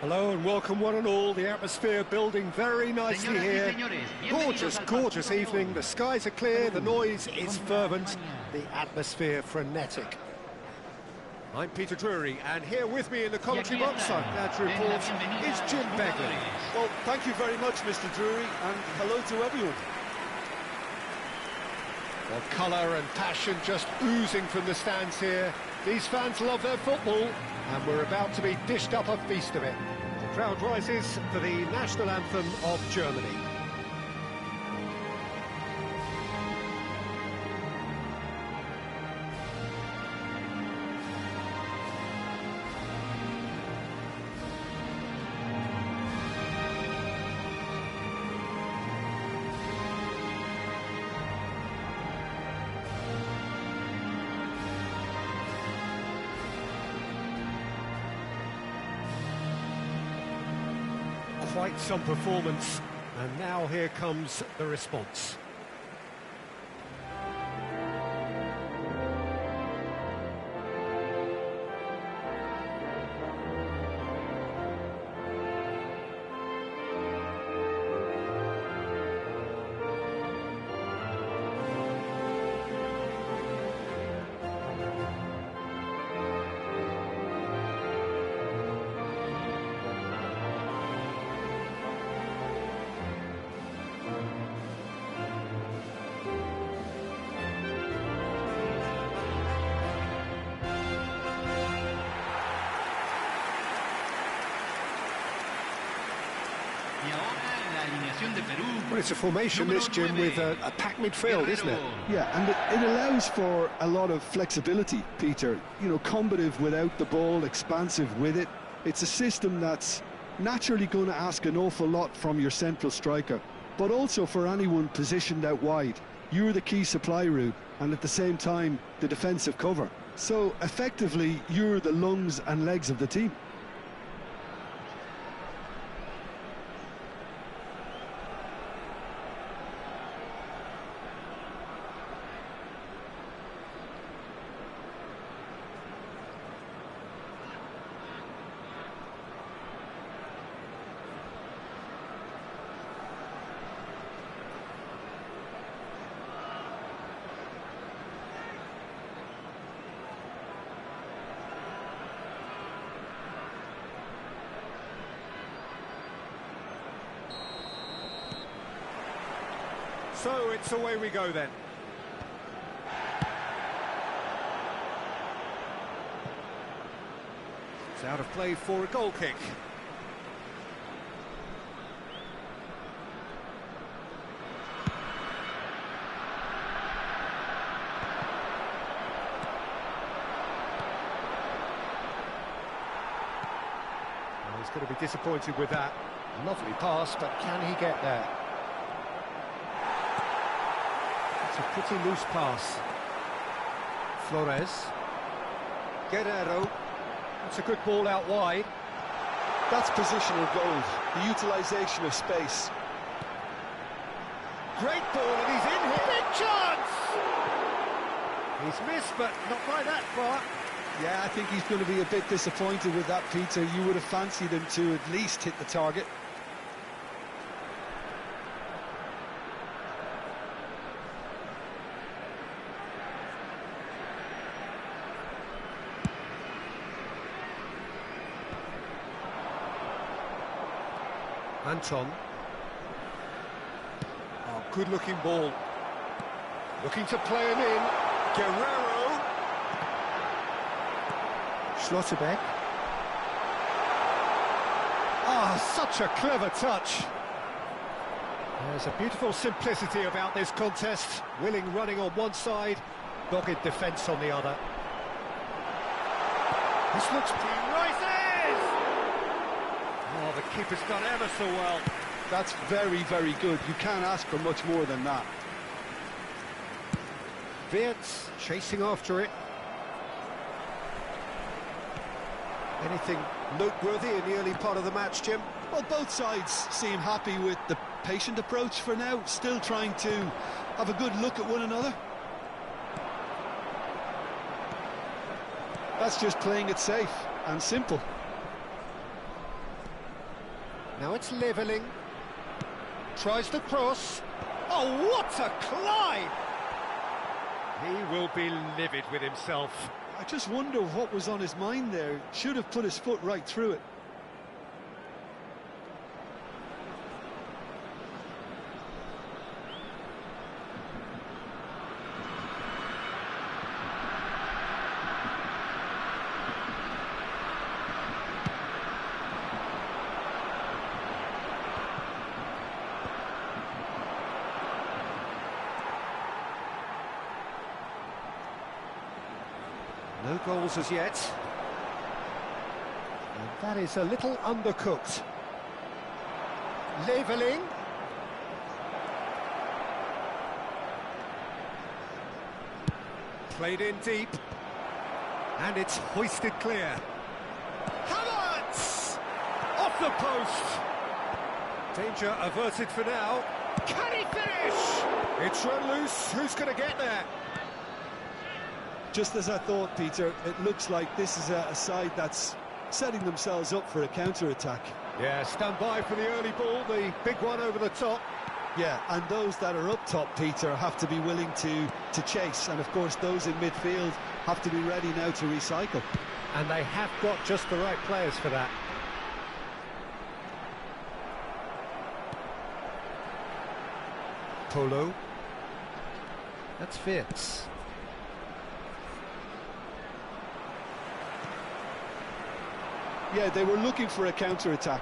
Hello and welcome one and all. The atmosphere building very nicely here. Gorgeous, gorgeous evening. The skies are clear, the noise is fervent, the atmosphere frenetic. I'm Peter Drury, and here with me in the commentary box, I'm glad to report, is Jim Begley. Well, thank you very much, Mr. Drury, and hello to everyone. Well, colour and passion just oozing from the stands here. These fans love their football, and we're about to be dished up a feast of it. The crowd rises for the national anthem of Germany. Quite some performance, and now here comes the response. Well, it's a formation, this, Jim, with a packed midfield, isn't it? Yeah, and it allows for a lot of flexibility, Peter. You know, combative without the ball, expansive with it. It's a system that's naturally going to ask an awful lot from your central striker, but also for anyone positioned out wide. You're the key supply route, and at the same time, the defensive cover. So, effectively, you're the lungs and legs of the team. So it's away we go then. It's out of play for a goal kick. Well, he's going to be disappointed with that. Lovely pass, but can he get there? It's a pretty loose pass. Flores. Guerrero. It's a good ball out wide. That's positional gold, the utilisation of space. Great ball, and he's in here. Big chance! He's missed, but not by that far. Yeah, I think he's going to be a bit disappointed with that, Peter. You would have fancied him to at least hit the target. Anton. Oh, good-looking ball. Looking to play him in. Guerrero. Schlotterbeck. Ah, such a clever touch. There's a beautiful simplicity about this contest. Willing running on one side, dogged defence on the other. This looks rises! Oh, the keeper's done ever so well. That's very, very good. You can't ask for much more than that. Wirtz chasing after it. Anything noteworthy in the early part of the match, Jim? Well, both sides seem happy with the patient approach for now, still trying to have a good look at one another. That's just playing it safe and simple. Now it's levelling. Tries the cross. Oh, what a climb! He will be livid with himself. I just wonder what was on his mind there. Should have put his foot right through it. No goals as yet. And that is a little undercooked. Levelling. Played in deep. And it's hoisted clear. Havertz! Off the post! Danger averted for now. Can he finish? It's run loose. Who's going to get there? Just as I thought, Peter, it looks like this is a side that's setting themselves up for a counter-attack. Yeah, stand by for the early ball, the big one over the top. Yeah, and those that are up top, Peter, have to be willing to chase. And, of course, those in midfield have to be ready now to recycle. And they have got just the right players for that. Polo. That's Fitz. Yeah, they were looking for a counter-attack.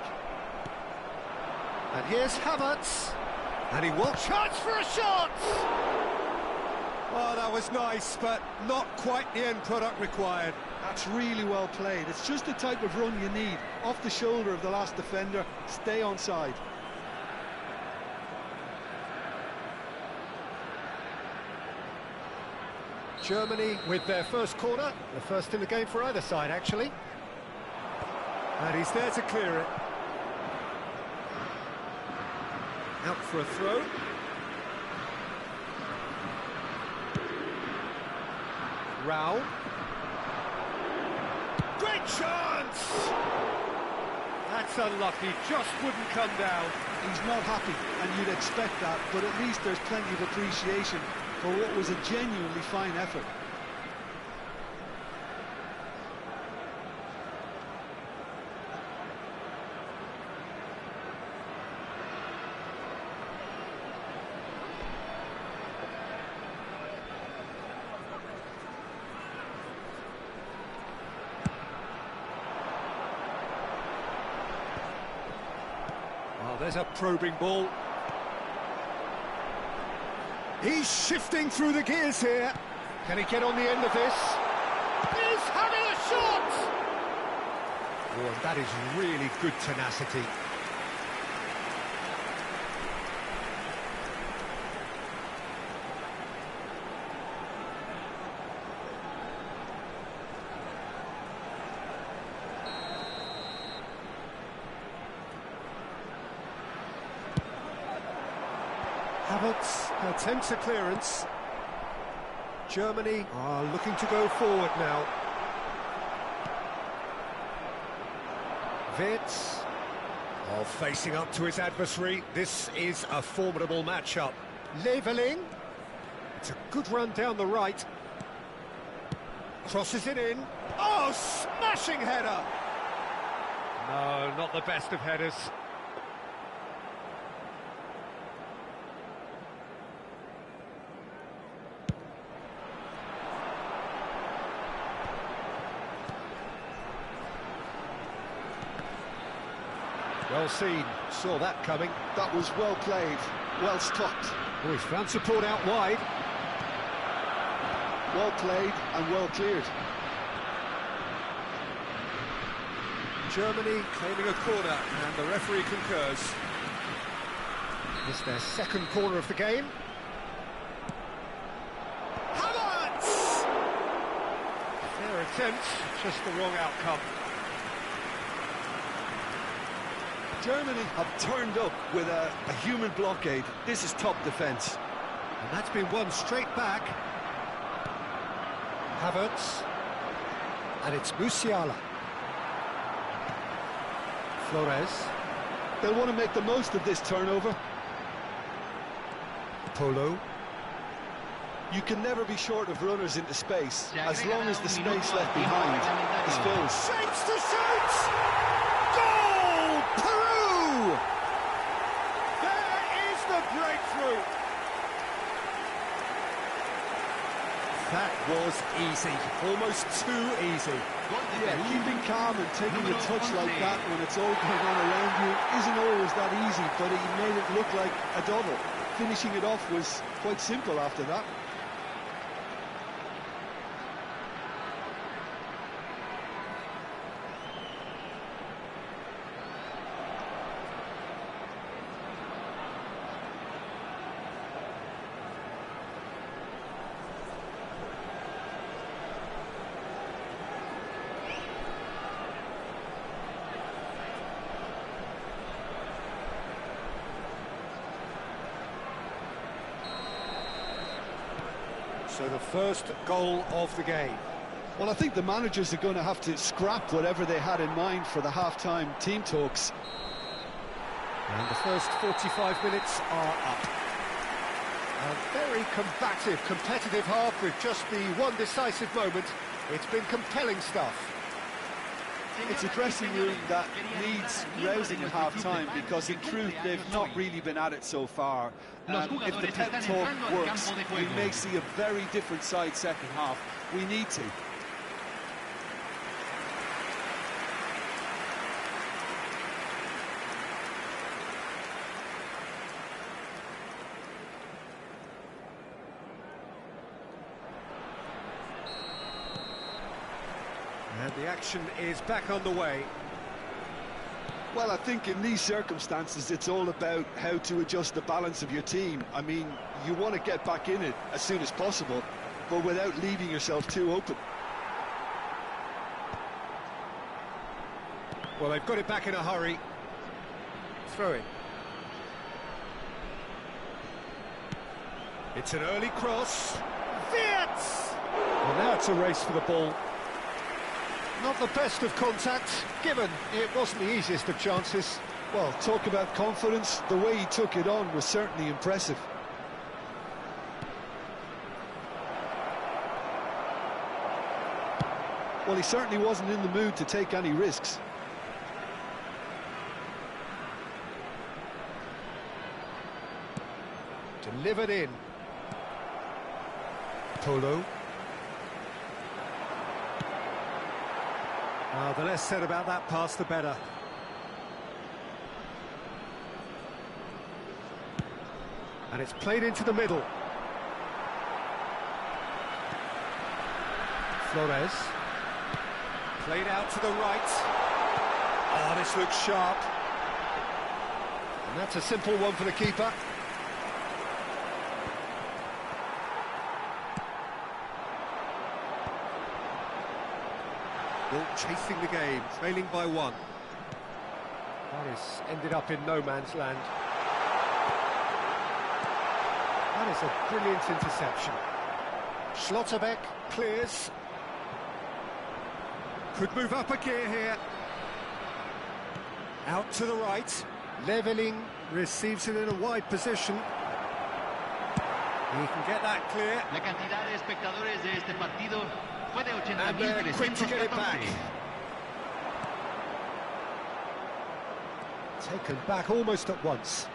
And here's Havertz. And he will chance for a shot! Oh, that was nice, but not quite the end product required. That's really well played. It's just the type of run you need. Off the shoulder of the last defender, stay onside. Germany with their first corner, the first in the game for either side, actually. And he's there to clear it. Out for a throw. Rao. Great chance! That's unlucky, just wouldn't come down. He's not happy, and you'd expect that, but at least there's plenty of appreciation for what was a genuinely fine effort. Oh, there's a probing ball. He's shifting through the gears here. Can he get on the end of this? He's having a shot! Oh, and that is really good tenacity. Havertz attempts a clearance. Germany are looking to go forward now. Wirtz, facing up to his adversary. This is a formidable matchup. Levelling. It's a good run down the right. Crosses it in. Oh, smashing header! No, not the best of headers. Well seen, saw that coming. That was well played, well stopped. Oh, he's found support out wide. Well played and well cleared. Germany claiming a corner, and the referee concurs. It's their second corner of the game. Havertz! Fair attempt, just the wrong outcome. Germany have turned up with a human blockade. This is top defence. And that's been won straight back. Havertz. And it's Musiala. Flores. They'll want to make the most of this turnover. Polo. You can never be short of runners into space, as long as the space left behind is filled. Shapes to shoot! Goal! Peru! There is the breakthrough! That was easy, almost too easy. Yeah, keeping calm and taking a touch like that when it's all going on around you isn't always that easy, but he made it look like a double. Finishing it off was quite simple after that. So the first goal of the game. Well, I think the managers are going to have to scrap whatever they had in mind for the half-time team talks. And the first 45 minutes are up. A very combative, competitive half with just the one decisive moment. It's been compelling stuff. It's a dressing room that needs rousing at half-time because, in truth, they've not really been at it so far. If the pep talk works, we may see a very different side second half. We need to. And the action is back on the way. Well, I think in these circumstances, it's all about how to adjust the balance of your team. I mean, you want to get back in it as soon as possible, but without leaving yourself too open. Well, they've got it back in a hurry. Throw it. It's an early cross. Wirtz! Well, now it's a race for the ball. Not the best of contact, given it wasn't the easiest of chances. Well, talk about confidence. The way he took it on was certainly impressive. Well, he certainly wasn't in the mood to take any risks. Delivered in. Polo. The less said about that pass, the better. And it's played into the middle. Flores. Played out to the right. Oh, this looks sharp. And that's a simple one for the keeper. Well, chasing the game, trailing by one. Paris ended up in no man's land. That is a brilliant interception. Schlotterbeck clears. Could move up a gear here. Out to the right. Leveling receives it in a wide position. He can get that clear. La cantidad de espectadores de este partido fue de And they're quick to get it back. 80.314. Taken back almost at once.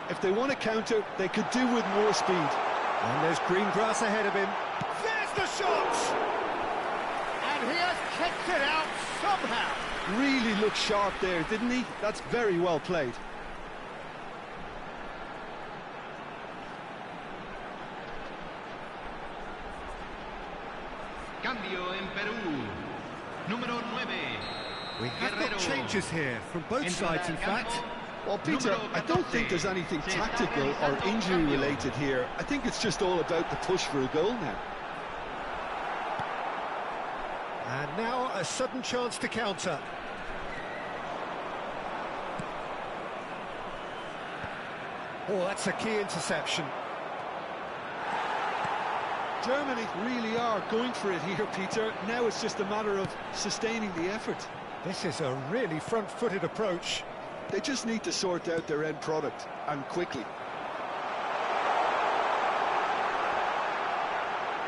If they want to counter, they could do with more speed. And there's green grass ahead of him. There's the shot! And he has kicked it out somehow. Really looked sharp there, didn't he? That's very well played. Cambio en Perú. Número 9. We have got changes here from both sides, in fact. Well, Peter, I don't think there's anything tactical or injury-related here. I think it's just all about the push for a goal now. And now a sudden chance to counter. Oh, that's a key interception. Germany really are going for it here, Peter. Now it's just a matter of sustaining the effort. This is a really front-footed approach. They just need to sort out their end product, and quickly.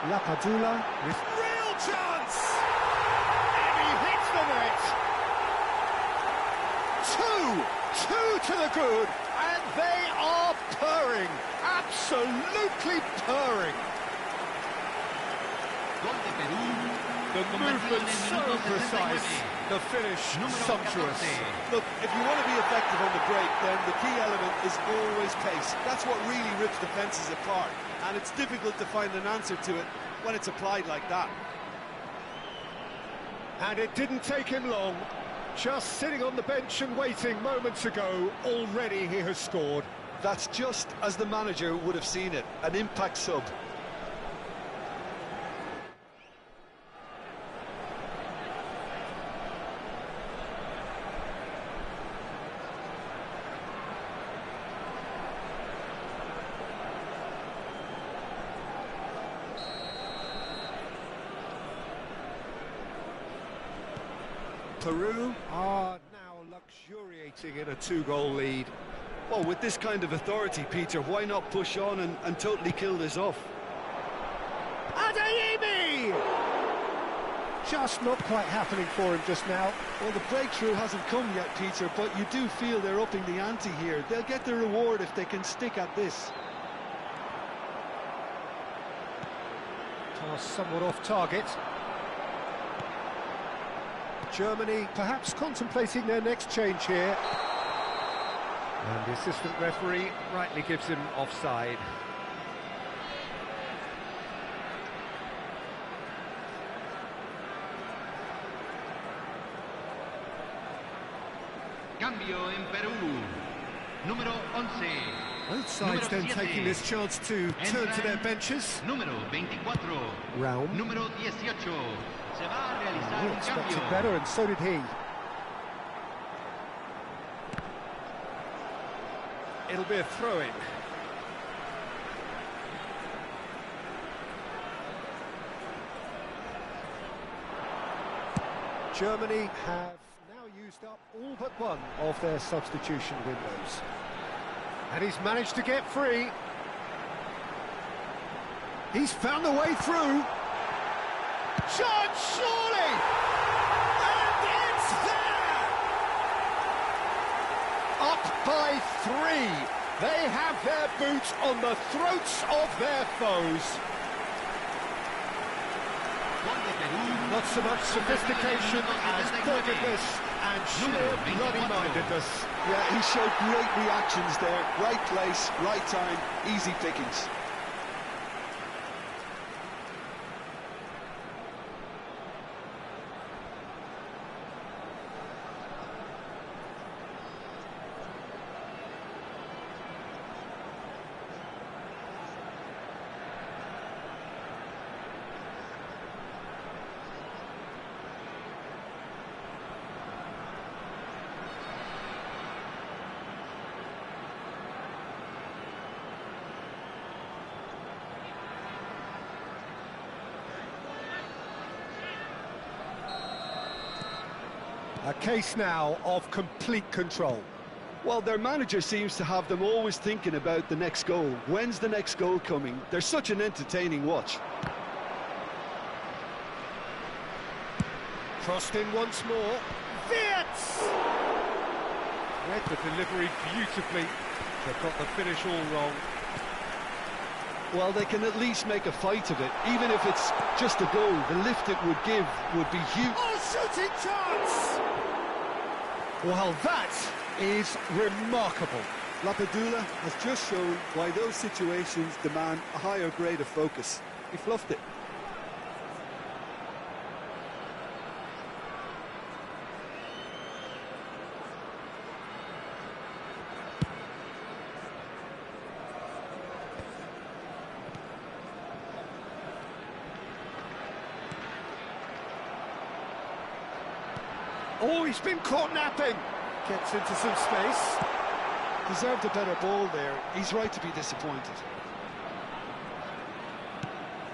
Lapadula with real chance! And he hits the net! Two to the good, and they are purring, absolutely purring. The movement so precise, the finish sumptuous. Look, if you want to be effective on the break, then the key element is always pace. That's what really rips defences apart, and it's difficult to find an answer to it when it's applied like that. And it didn't take him long. Just sitting on the bench and waiting moments ago, already he has scored. That's just as the manager would have seen it, an impact sub. Peru are now luxuriating in a 2-goal lead. Well, with this kind of authority, Peter, why not push on and totally kill this off? Adeyemi! Just not quite happening for him just now. Well, the breakthrough hasn't come yet, Peter, but you do feel they're upping the ante here. They'll get the reward if they can stick at this. Toss somewhat off target. Germany perhaps contemplating their next change here. And the assistant referee rightly gives him offside. Cambio en Perú. Número 11. Both sides then taking this chance to turn to their benches. Número 24. Raum. Número 18. Se va a realizar He un expected cambio. better, and so did he. It'll be a throw-in. Germany have now used up all but one of their substitution windows. And he's managed to get free. He's found the way through. Shot, surely! And it's there! Up by 3. They have their boots on the throats of their foes. Not so much sophistication as doggedness and sheer bloody-mindedness. Yeah, he showed great reactions there. Right place, right time, easy pickings. A case now of complete control. Well, their manager seems to have them always thinking about the next goal. When's the next goal coming? They're such an entertaining watch. Crossed in once more. Wirtz! Read the delivery beautifully, but got the finish all wrong. Well, they can at least make a fight of it, even if it's just a goal. The lift it would give would be huge. Oh, shooting chance! Well, that is remarkable. Lapadula has just shown why those situations demand a higher grade of focus. He fluffed it. Oh, he's been caught napping. Gets into some space. Deserved a better ball there. He's right to be disappointed.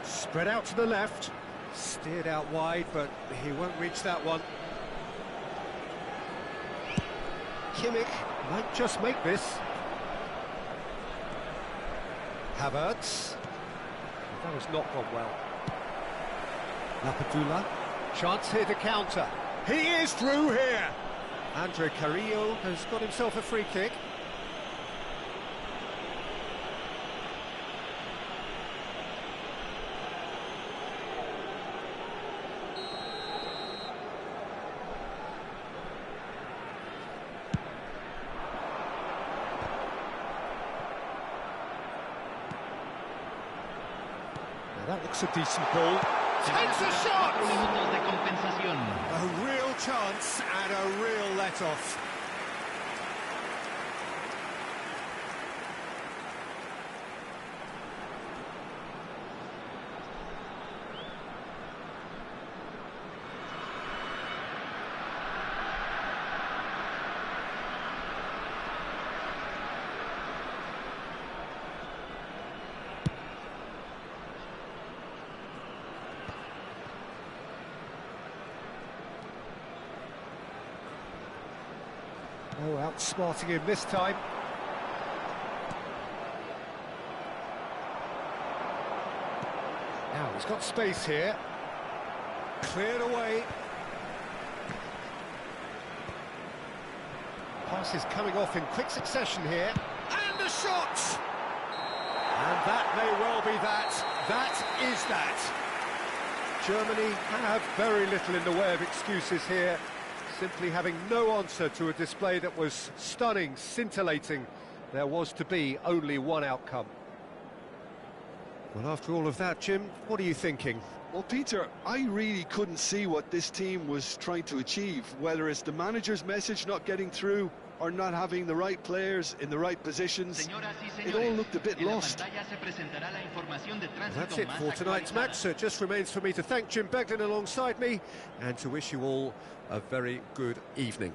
Spread out to the left. Steered out wide, but he won't reach that one. Kimmich might just make this. Havertz. That has not gone well. Lapadula. Chance here to counter. He is through here. Andre Carrillo has got himself a free kick. Now that looks a decent ball. Takes a shot! A real chance and a real let-off. Oh, outsmarting him this time. Now, he's got space here. Cleared away. Pass is coming off in quick succession here. And a shot! And that may well be that. That is that. Germany have very little in the way of excuses here. Simply having no answer to a display that was stunning, scintillating. There was to be only one outcome. Well, after all of that, Jim, what are you thinking? Well, Peter, I really couldn't see what this team was trying to achieve, whether it's the manager's message not getting through or not having the right players in the right positions. It all looked a bit lost. Well, that's it for tonight's match, so it just remains for me to thank Jim Beglin alongside me and to wish you all a very good evening.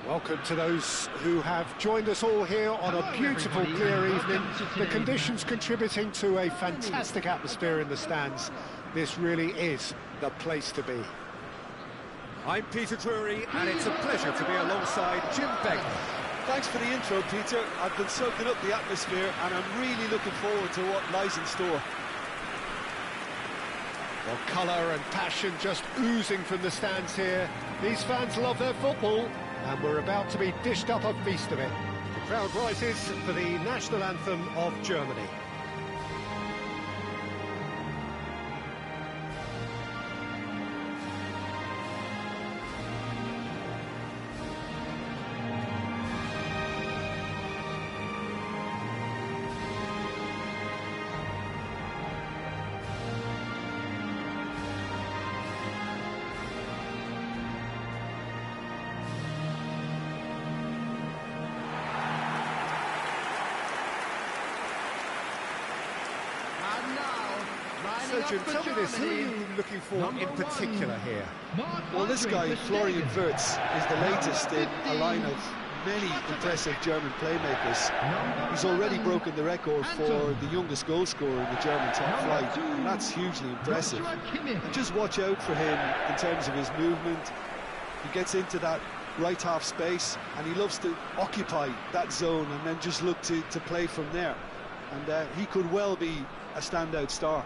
Welcome to those who have joined us all here on a beautiful, clear evening. The conditions contributing to a fantastic atmosphere in the stands. This really is the place to be. I'm Peter Drury, and it's a pleasure to be alongside Jim Beglin. Thanks for the intro, Peter. I've been soaking up the atmosphere, and I'm really looking forward to what lies in store. Well, colour and passion just oozing from the stands here. These fans love their football, and we're about to be dished up a feast of it. The crowd rises for the national anthem of Germany. So, Jim, tell me this, who are you looking for in particular here? Well, this guy, Florian Wirtz, is the latest in a line of many impressive German playmakers. He's already broken the record for the youngest goal scorer in the German top flight, and that's hugely impressive. And just watch out for him in terms of his movement. He gets into that right half space, and he loves to occupy that zone and then just look to play from there. And he could well be a standout star.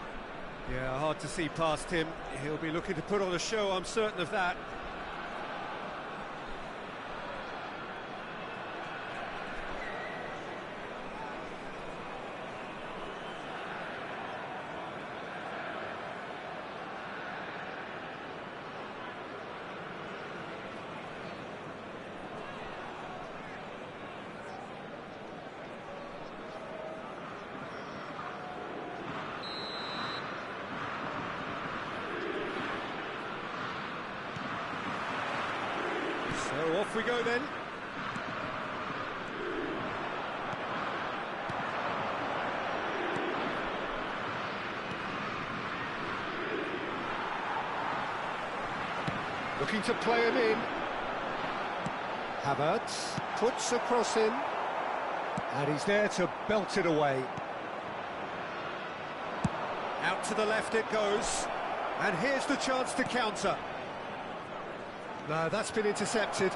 Yeah, hard to see past him. He'll be looking to put on a show, I'm certain of that. So off we go then. Looking to play him in. Havertz puts a cross in. And he's there to belt it away. Out to the left it goes. And here's the chance to counter. No, that's been intercepted.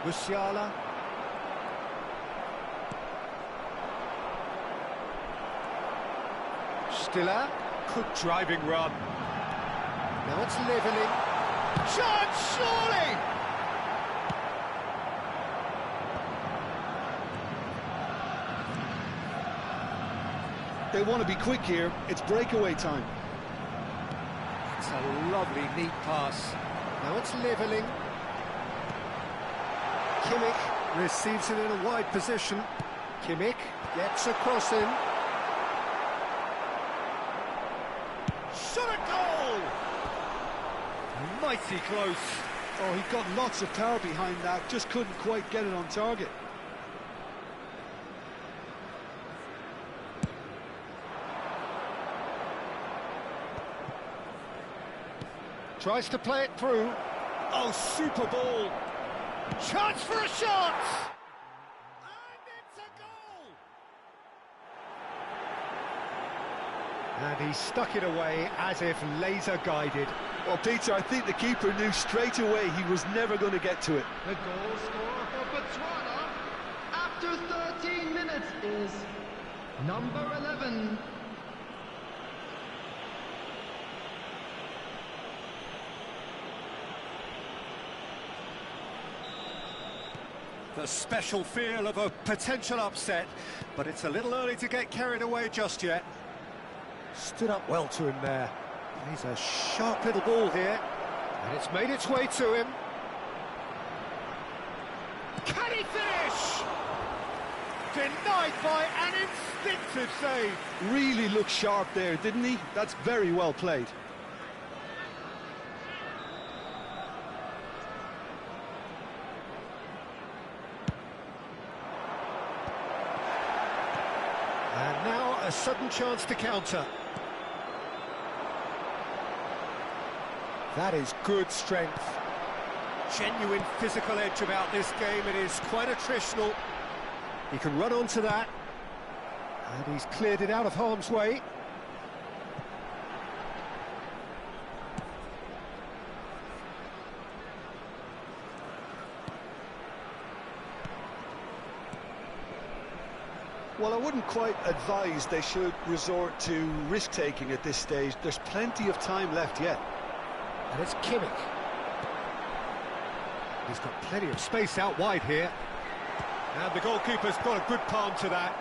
Musiala. Stiller. Good driving run. Now it's levelling. Chance, surely! They want to be quick here. It's breakaway time. It's a lovely, neat pass. Now it's levelling. Kimmich receives it in a wide position. Kimmich gets a cross in. Shot a goal! Mighty close. Oh, he got lots of power behind that, just couldn't quite get it on target. Tries to play it through. Oh, super ball. Chance for a shot! And it's a goal! And he stuck it away as if laser guided. Well, Peter, I think the keeper knew straight away he was never going to get to it. The goal scorer for Botswana after 13 minutes is number 11. The special feel of a potential upset, but it's a little early to get carried away just yet. Stood up well to him there. He's a sharp little ball here, and it's made its way to him. Can he finish? Denied by an instinctive save. Really looked sharp there, didn't he? That's very well played. And now a sudden chance to counter. That is good strength. Genuine physical edge about this game. It is quite attritional. He can run onto that. And he's cleared it out of harm's way. Well, I wouldn't quite advise they should resort to risk-taking at this stage. There's plenty of time left yet. And it's Kimmich. He's got plenty of space out wide here. And the goalkeeper's got a good palm to that.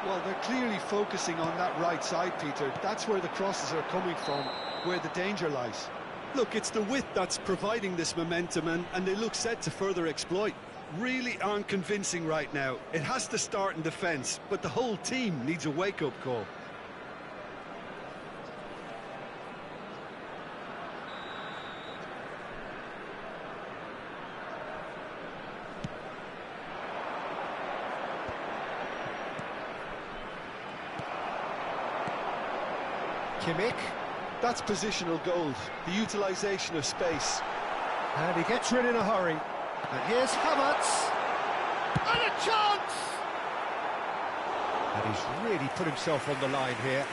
Well, they're clearly focusing on that right side, Peter. That's where the crosses are coming from, where the danger lies. Look, it's the width that's providing this momentum, and they look set to further exploit. Really aren't convincing right now. It has to start in defence, but the whole team needs a wake-up call. Kimmich. That's positional gold, the utilisation of space. And he gets rid in a hurry. And here's Havertz. And a chance! And he's really put himself on the line here.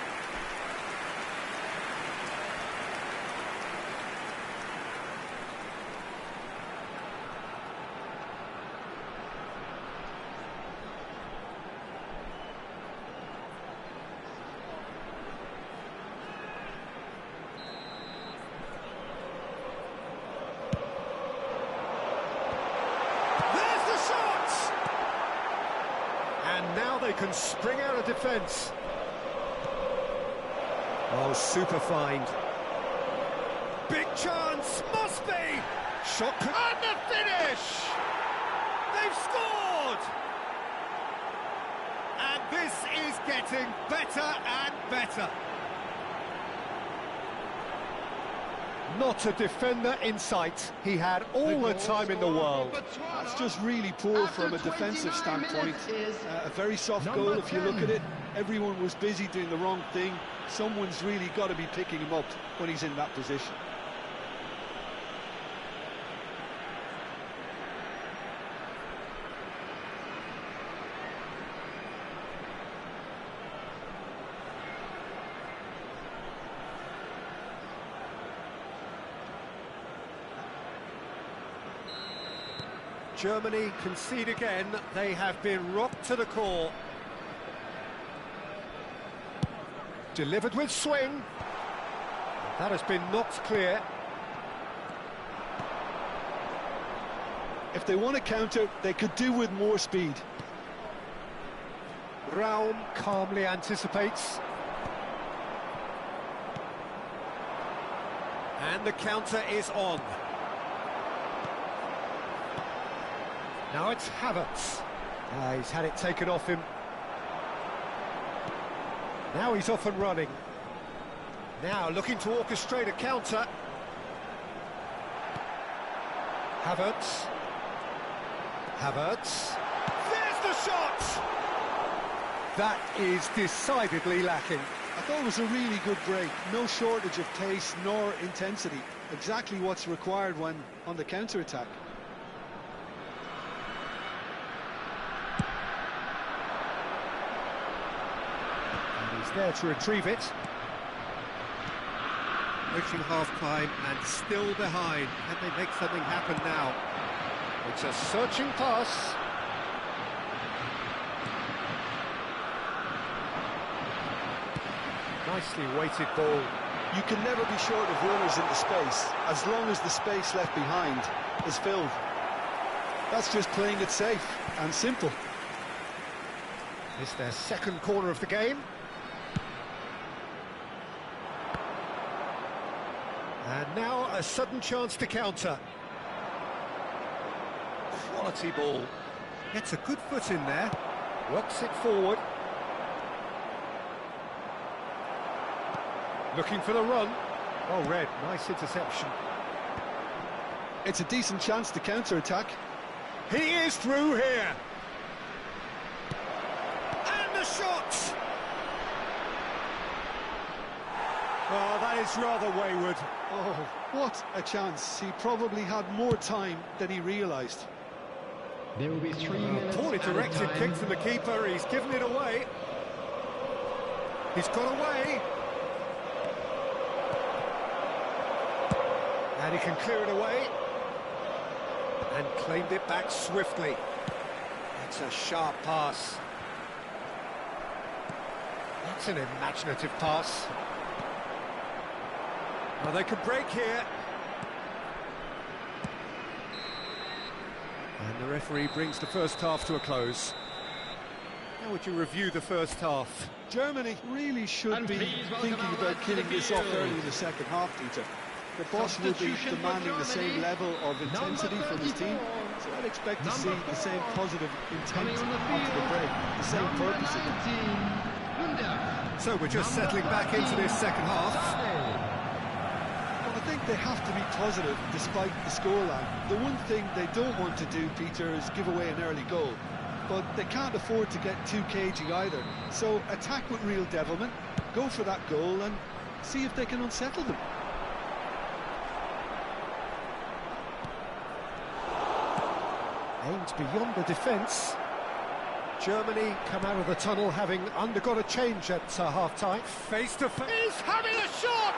Now they can spring out of defence. Oh, super find. Big chance, must be! Shot, and the finish! They've scored! And this is getting better and better. Not a defender in sight. He had all the time in the world. That's just really poor from a defensive standpoint. A very soft goal if you look at it. Everyone was busy doing the wrong thing. Someone's really got to be picking him up when he's in that position. Germany concede again. They have been rocked to the core. Delivered with swing. That has been knocked clear. If they want to counter, they could do with more speed. Raum calmly anticipates. And the counter is on. Now it's Havertz. He's had it taken off him. Now he's off and running. Now looking to orchestrate a counter. Havertz. Havertz. There's the shot! That is decidedly lacking. I thought it was a really good break. No shortage of pace nor intensity. Exactly what's required when on the counter-attack. There to retrieve it. Reaching half-time and still behind. Can they make something happen now? It's a searching pass. Nicely weighted ball. You can never be short of runners into space, as long as the space left behind is filled. That's just playing it safe and simple. It's their second corner of the game. And now a sudden chance to counter. Quality ball. Gets a good foot in there. Works it forward. Looking for the run. Oh, Red, nice interception. It's a decent chance to counter-attack. He is through here. And the shot! Oh, that is rather wayward. Oh, what a chance. He probably had more time than he realised. There will be 3 minutes. Poorly directed kick from the keeper. He's given it away. He's got away. And he can clear it away. And claimed it back swiftly. That's a sharp pass. That's an imaginative pass. Well, they could break here. And the referee brings the first half to a close. How would you review the first half? Germany really should be thinking about killing this off early in the second half, Peter. The boss will be demanding the same level of intensity from his team, so I'd expect to see the same positive intent onto the break, the same purpose again. So we're just settling back into this second half. I think they have to be positive despite the scoreline. The one thing they don't want to do, Peter, is give away an early goal. But they can't afford to get too cagey either. So attack with real devilment, go for that goal and see if they can unsettle them. Aims beyond the defence. Germany come out of the tunnel having undergone a change at half-time. Face to face. He's having a shot!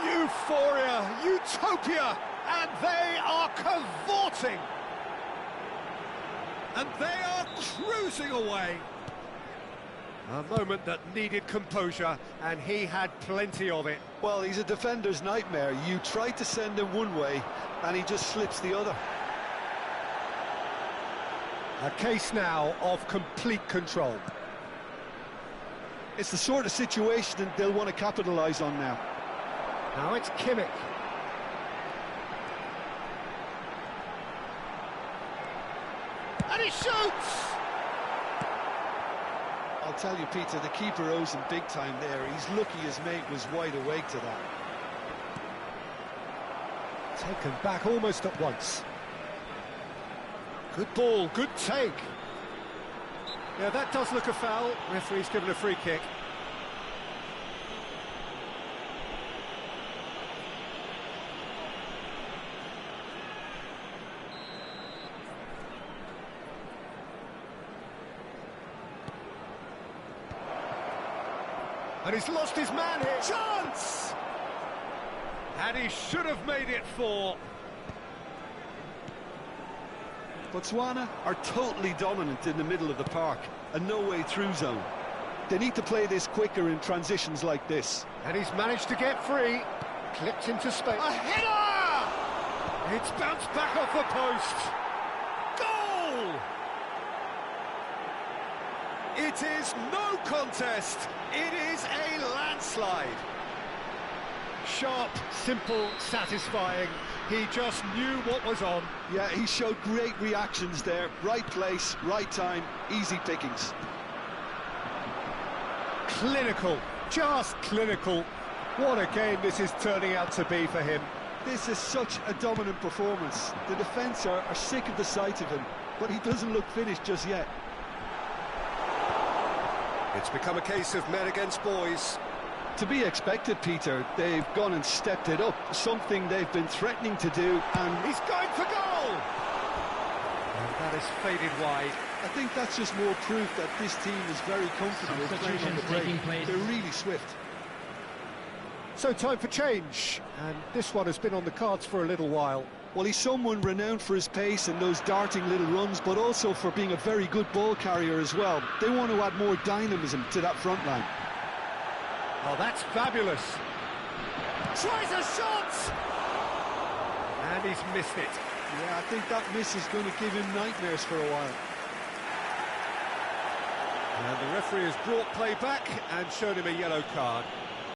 Euphoria, utopia, and they are cavorting. And they are cruising away. A moment that needed composure, and he had plenty of it. Well, he's a defender's nightmare. You try to send him one way, and he just slips the other. A case now of complete control. It's the sort of situation that they'll want to capitalise on now. Now it's Kimmich. And he shoots! I'll tell you, Peter, the keeper owes him big time there. He's lucky his mate was wide awake to that. Taken back almost at once. Good ball, good take. Yeah, that does look a foul. Referee's given a free kick. And he's lost his man here. Chance! And he should have made it 4. Botswana are totally dominant in the middle of the park, a no-way-through zone. They need to play this quicker in transitions like this. And he's managed to get free. Clipped into space. A header! It's bounced back off the post. Goal! It is no contest. It is a landslide. Sharp, simple, satisfying. He just knew what was on. Yeah, he showed great reactions there. Right place, right time, easy pickings. Clinical, just clinical. What a game this is turning out to be for him. This is such a dominant performance. The defence are sick of the sight of him, but he doesn't look finished just yet. It's become a case of men against boys. To be expected, Peter. They've gone and stepped it up, something they've been threatening to do, and he's going for goal! And that has faded wide. I think that's just more proof that this team is very comfortable playing on the break. They're really swift. So time for change, and this one has been on the cards for a little while. Well, he's someone renowned for his pace and those darting little runs, but also for being a very good ball carrier as well. They want to add more dynamism to that front line. Oh, that's fabulous. Tries a shot! And he's missed it. Yeah, I think that miss is going to give him nightmares for a while. And the referee has brought play back and shown him a yellow card.